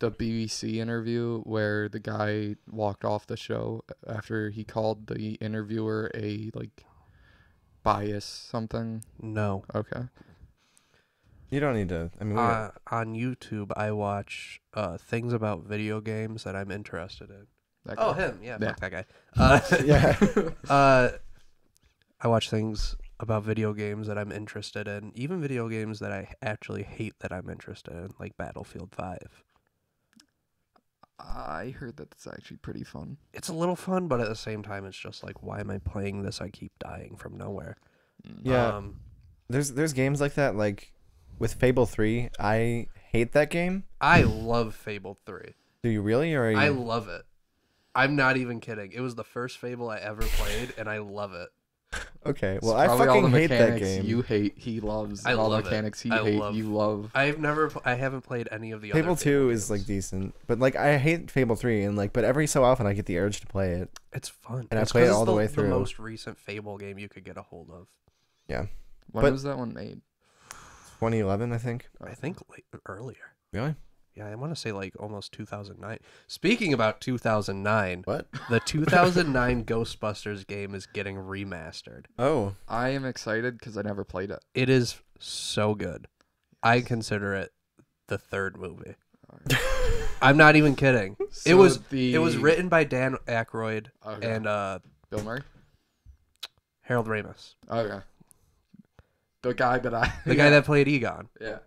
BBC interview where the guy walked off the show after he called the interviewer a like bias something? No. Okay. you don't need to, I mean, On YouTube, I watch things about video games that I'm interested in. That Oh, guy. him. Yeah, Yeah. fuck that guy. yeah. I watch things about video games that I'm interested in, even video games that I actually hate that I'm interested in, like Battlefield 5. I heard that it's actually pretty fun. It's a little fun, but at the same time, it's just like, why am I playing this? I keep dying from nowhere. Yeah. Um, There's games like that, like with Fable 3. I hate that game. I love Fable 3. Do you really? Or are you... I love it. I'm not even kidding. It was the first Fable I ever played, and I love it. Okay, well, It's I probably all fucking the hate that mechanics game. You hate, he loves. I and all love the it. mechanics he I hate, love- you love. I haven't played any of the Fable other 2 is games. like decent, but like I hate Fable 3, and like, but every so often I get the urge to play it. It's fun. And I It's played it 'cause all it's the way through. The most recent Fable game you could get a hold of. When but- was that one made? 2011, I think. I think earlier. Really? Yeah, I want to say like almost 2009. Speaking about 2009, What? the 2009 Ghostbusters game is getting remastered. Oh, I am excited because I never played it. It is so good. I consider it the third movie. I'm not even kidding. So it was the written by Dan Aykroyd Okay. and Bill Murray. Harold Ramis, Okay. The guy that I. the guy that played Egon. Yeah.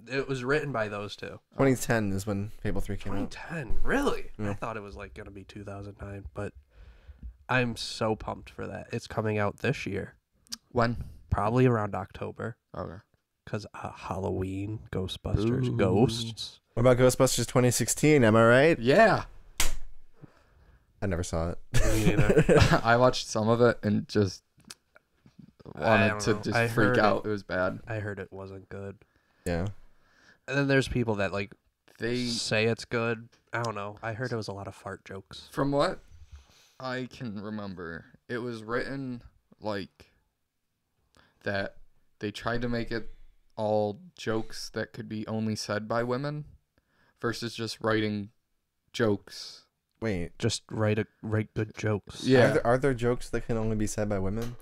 It was written by those two. 2010 is when Fable 3 came out. 2010, really? Yeah. I thought it was like gonna be 2009, but I'm so pumped for that. It's coming out this year, When? probably around October, Okay. because Halloween, Ghostbusters, Ooh. Ghosts. What about Ghostbusters 2016? Am I right? Yeah. I never saw it. Me neither. I watched some of it and just wanted don't to know. just I freak heard out. It was bad. I heard it wasn't good. Yeah. And then there's people that like They, say it's good. I don't know. I heard it was a lot of fart jokes. from what I can remember, it was written like that they tried to make it all jokes that could be only said by women versus just writing jokes. Wait. Just write good jokes. Yeah. Are there jokes that can only be said by women?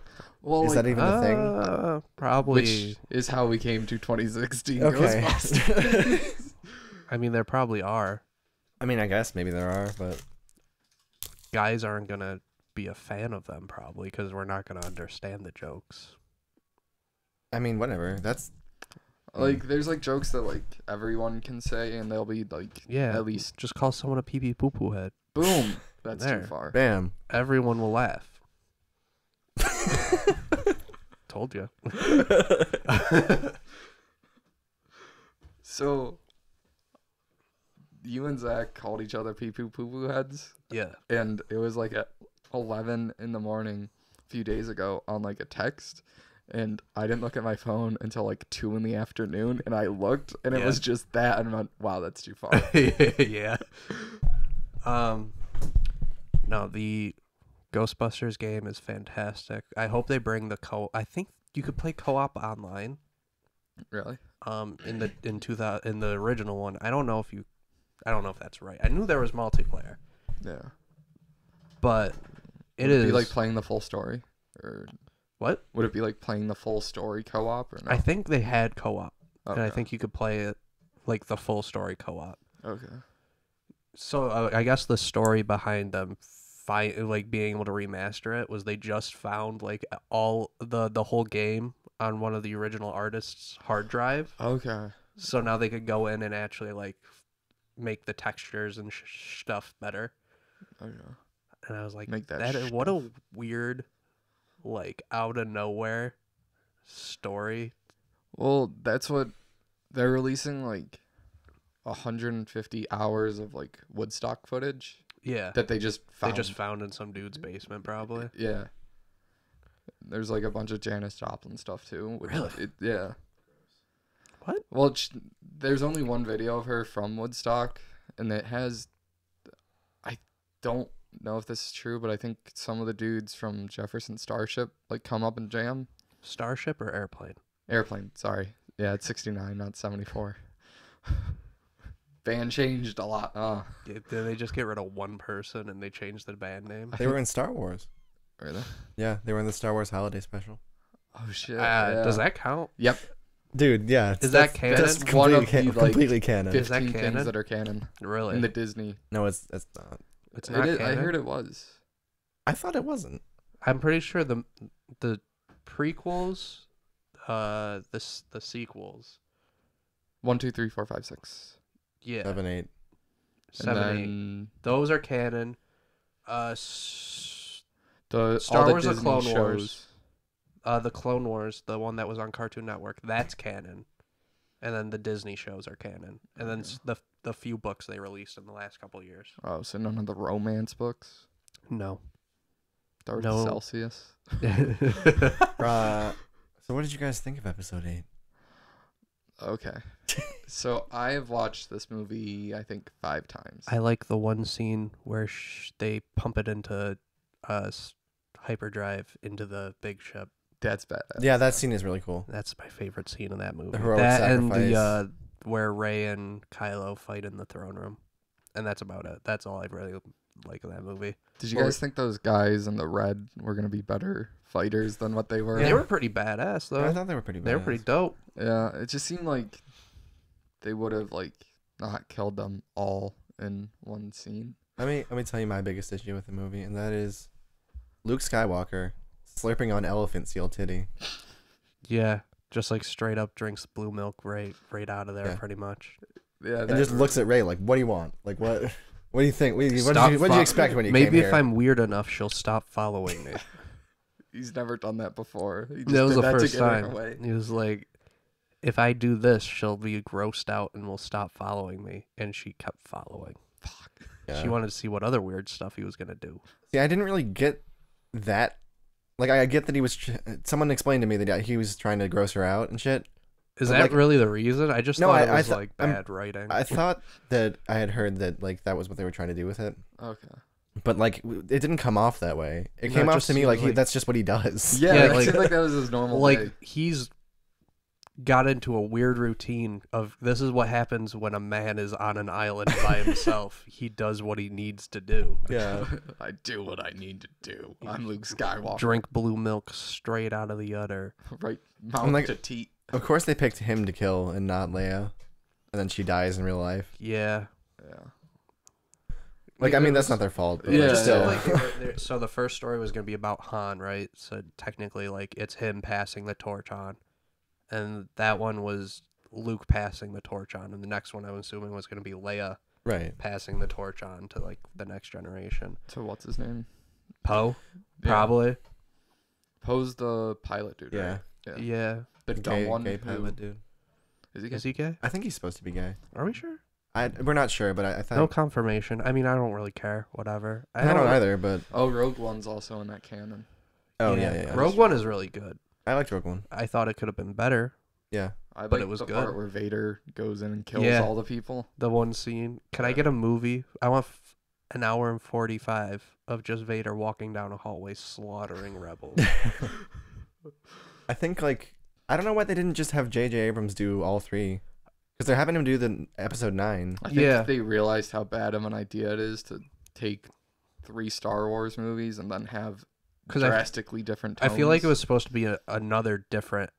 Well, Is like, that even a thing? Probably. which is how we came to 2016 Okay. Ghostbusters. I mean, there probably are. I mean, I guess maybe there are, but Guys aren't gonna be a fan of them probably because we're not gonna understand the jokes. I mean, whatever. That's Like, there's like jokes that like everyone can say, and they'll be like, Yeah. at least Just call someone a pee pee poo poo head. boom. That's There. too far. bam. Everyone will laugh. Told you. So, you and Zach called each other pee poo poo poo heads, Yeah. and it was like at 11 in the morning a few days ago on like a text. And I didn't look at my phone until like 2 in the afternoon, and I looked, and it Yeah. was just that, and I went, "Wow, that's too far." Yeah. No, the Ghostbusters game is fantastic. I hope they bring the I think you could play co-op online. Really? In the original one. I don't know if you I don't know if that's right. I knew there was multiplayer, Yeah. but Would it be like is playing the full story, or what? would it be like playing the full story co-op or no? I think they had co-op, and I Okay. think you could play it like the full story co-op. Okay. So I guess the story behind them like being able to remaster it was they just found like all the whole game on one of the original artists' hard drive. Okay. So now they could go in and actually like make the textures and stuff better. Okay. And I was like, Make that what a weird, like out of nowhere story. Well, that's what they're releasing, like 150 hours of like Woodstock footage Yeah, that they just they found. just found in some dude's basement probably. Yeah. There's like a bunch of Janis Joplin stuff too. Really? Yeah. What? Well, there's only one video of her from Woodstock, and it has. I don't know if this is true, but I think some of the dudes from Jefferson Starship like come up and jam. Starship or airplane? Airplane, sorry. Yeah, it's 69, not 74. Band changed a lot. Did they just get rid of one person and they changed the band name? They were in Star Wars. Really? Yeah, they were in the Star Wars holiday special. Oh shit. Does that count? Yep. Dude, yeah. Is that canon? That's One of completely, the, like, completely canon. Is that 15 canon? things that are canon Really? in the Disney. No, it's not. It's It not is, canon. I heard it was. I thought it wasn't. I'm pretty sure the prequels, the sequels. 1, 2, 3, 4, 5, 6. Yeah, 7, 8. And 7, 8. then Those are canon. the Star all the Wars: The Disney Clone shows. Wars. The Clone Wars, the one that was on Cartoon Network, that's canon. And then the Disney shows are canon. And then the few books they released in the last couple of years. Oh, so none of the romance books. No. Darth No. Celsius. So what did you guys think of episode 8? Okay. So I have watched this movie, I think, 5 times. I like the one scene where they pump it into hyperdrive into the big ship. That's bad. Yeah, that scene is really cool. That's my favorite scene of that movie. The heroic That and sacrifice. the where Rey and Kylo fight in the throne room, and that's about it. That's all I really like in that movie. Did you guys think those guys in the red were going to be better fighters than what they were? They were pretty badass though. I thought they were pretty bad. They were pretty dope. Yeah, it just seemed like they would have like not killed them all in one scene. Let me tell you my biggest issue with the movie, and that is Luke Skywalker slurping on elephant seal titty. Yeah, just like straight up drinks blue milk right out of there, Yeah. pretty much. Yeah, And just looks at Ray like, "What do you want? Like what? What do you think? What did you expect when you Maybe came here?" if I'm weird enough, she'll stop following me. He's never done that before. He just That was did the to first get her time. away. He was like, if I do this, she'll be grossed out and will stop following me. And she kept following. Yeah. She wanted to see what other weird stuff he was going to do. See, I didn't really get that. Like, I get that he was. Someone explained to me that he was trying to gross her out and shit. Is But, that like- really the reason? I just No, thought it I was thought- like I'm- bad writing. I thought that I had heard that like that was what they were trying to do with it, Okay. but like it didn't come off that way. It No, came it off just to me seems like, like- that's just what he does. Yeah, Yeah, it like- seemed like that was his normal like day. he's got into a weird routine of this is what happens when a man is on an island by himself. He does what he needs to do. Yeah. I do what I need to do. I'm Luke Skywalker. Drink blue milk straight out of the udder. Right mouth like- to teat. Of course, they picked him to kill and not Leia, and then she dies in real life. Yeah. Yeah. Like, I mean, that's not their fault. But Yeah, like, Just still. yeah. like so the first story was going to be about Han, right? So technically like it's him passing the torch on. And that one was Luke passing the torch on, and the next one I'm assuming was going to be Leia Right. passing the torch on to like the next generation. So what's his name? Poe, Yeah. probably. Poe's the pilot dude, Yeah. right? Yeah. Yeah. The dumb one. Gay who- pilot dude. Is he gay? Is he gay? I think he's supposed to be gay. Are we sure? We're not sure, but I thought No confirmation. I mean, I don't really care. Whatever. I don't either. But Oh, Rogue One's also in that canon. oh yeah. Rogue One is really good. I liked Rogue One. I thought it could have been better. Yeah. I But like it was the good. part where Vader goes in and kills Yeah. all the people. The one scene. Can I Yeah. get a movie? I want an hour and 45 of just Vader walking down a hallway slaughtering rebels. I think like I don't know why they didn't just have J.J. Abrams do all three. Because they're having him do the episode 9. I think Yeah. they realized how bad of an idea it is to take 3 Star Wars movies and then have 'Cause drastically different I tones. feel like it was supposed to be another different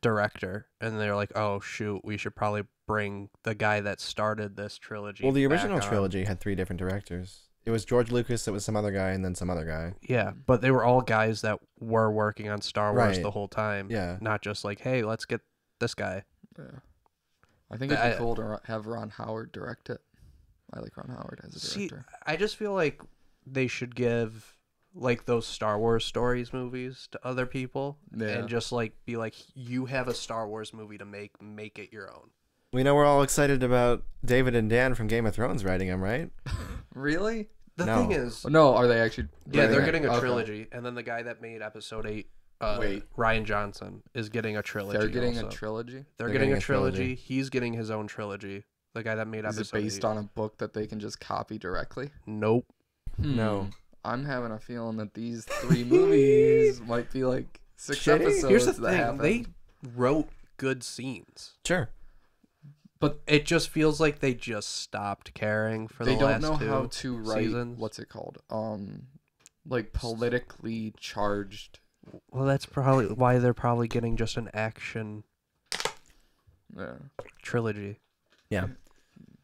director, and they're like, oh shoot, we should probably bring the guy that started this trilogy. Well, the back original on. trilogy had 3 different directors. It was George Lucas, it was some other guy, and then some other guy. Yeah, but they were all guys that were working on Star Wars Right. the whole time. Yeah. Not just like, hey, let's get this guy. Yeah. I think it'd be cool to have Ron Howard direct it. I like Ron Howard as a See, director. I just feel like they should give like those Star Wars stories movies to other people Yeah. and just like be like, you have a Star Wars movie to make it your own. We know we're all excited about David and Dan from Game of Thrones writing him, right? Really? The No. thing is, No, are they actually? yeah, they're writing it? getting a Okay. trilogy, and then the guy that made Episode 8, Wait. Ryan Johnson, is getting a trilogy. They're getting also. a trilogy. They're They're getting getting a a trilogy. trilogy. He's getting his own trilogy. The guy that made Is Episode it based 8. on a book that they can just copy directly? Nope. No. I'm having a feeling that these 3 movies might be like 6 Shitty. episodes. Here's the that thing: happened. they wrote good scenes, Sure. but it just feels like they just stopped caring for they the don't last know 2 how to write. seasons. What's it called? Like politically charged. Well, that's probably why they're probably getting just an action Yeah. trilogy. Yeah.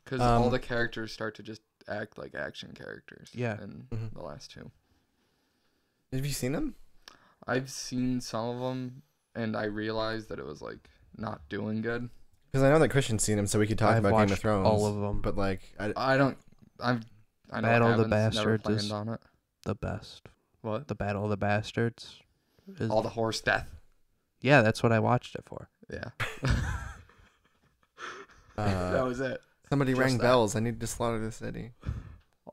Because all Um, the characters start to just act like action characters. Yeah. In Mhm. the last 2. Have you seen them? I've seen some of them, and I realized that it was like not doing good. Because I know that Christian's seen them, so we could talk I've about Game of watched Thrones. all of them. But like, I don't. I know Battle of the Evan's never Bastards is- planned on it. The best. What? The Battle of the Bastards. Is, All the horse death. yeah, that's what I watched it for. Yeah. that was it. somebody just rang that. bells. I need to slaughter the city.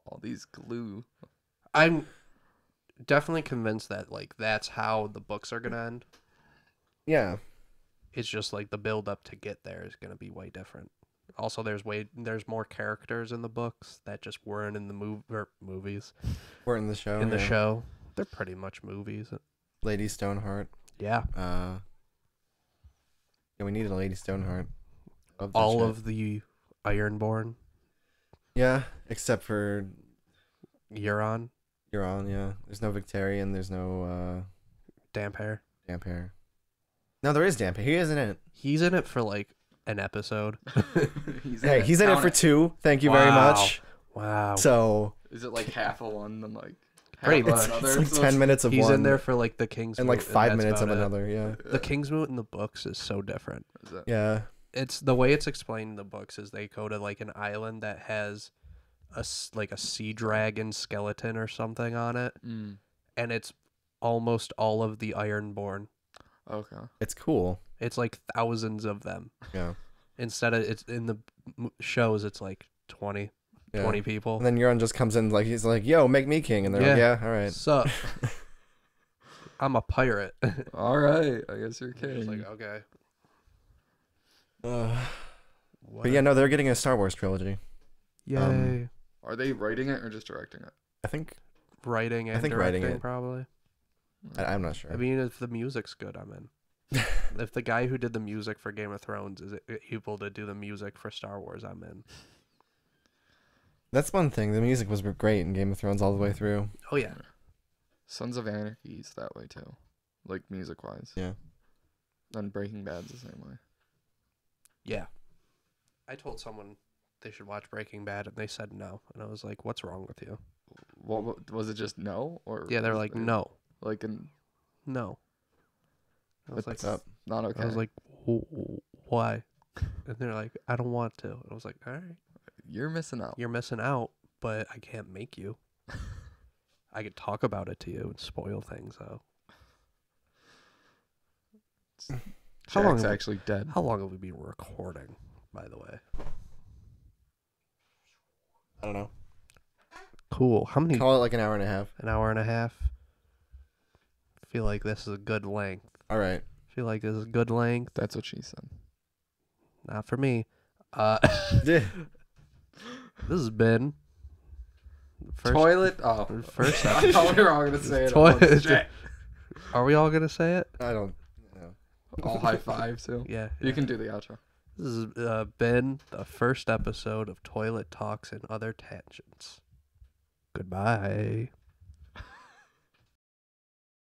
All these glue. I'm definitely convinced that like that's how the books are gonna end. Yeah. It's just like the build up to get there is gonna be way different. Also, there's more characters in the books that just weren't in the movies. We're in the show. In the yeah. show, they're pretty much movies. Lady Stoneheart. Yeah, Yeah, we needed a Lady Stoneheart. Love that all shit. of the Ironborn, Yeah, except for Euron, Euron, yeah. There's no Victarion, there's no Damphair. Damphair. No, there is Damphair. He isn't in it. He's in it for like an episode. Hey, he's in it for 2. Thank you very Wow. much. Wow. So Is it like half of one and like half Pretty of much. another? it's like So 10 minutes of He's one in there for like the King's and like Moot, 5 that's minutes of about it. another, yeah. The King's Moot in the books is so different. Is it? Yeah. It's the way it's explained in the books is they go to like an island that has like a sea dragon skeleton or something on it, Mm. and it's almost all of the Ironborn. Okay. It's cool. It's like thousands of them. Yeah. Instead of it's in the shows, it's like 20 Yeah. people. And then Euron just comes in like he's like, "Yo, make me king," and they're like, Yeah. "Yeah, all right." Sup? I'm a pirate. All right. I guess you're It's kidding. like okay. But yeah, no, they're getting a Star Wars trilogy. Yay! Are they writing it or just directing it? I think Writing and think directing writing it. probably. I'm not sure. I mean, if the music's good, I'm in. If the guy who did the music for Game of Thrones is able to do the music for Star Wars, I'm in. That's one thing. The music was great in Game of Thrones all the way through. Oh yeah. Sons of Anarchy's that way too, like music wise. Yeah. Then Breaking Bad's the same way. Yeah. I told someone they should watch Breaking Bad, and they said no. And I was like, what's wrong with you? What was it? Just no, or Yeah, they're was like, there, no. like in No. I was like, it's not okay. I was like, why? And they're like, I don't want to. And I was like, all right, you're missing out. you're missing out, but I can't make you. I could talk about it to you and spoil things out. How long Jack's have- actually dead. How long have we been recording, by the way? I don't know. Cool. How many? Call it like an hour and a half. An hour and a half? I feel like this is a good length. All right. I feel like this is a good length. That's what she said. Not for me. Yeah. This has been first. Toilet. Oh, First I thought we were all gonna say it. Toilet. Toilet. Shit. Are we all gonna say it? I don't know. All high five too. Yeah. You can do the outro. This has been the first episode of Toilet Talks and Other Tangents. Goodbye.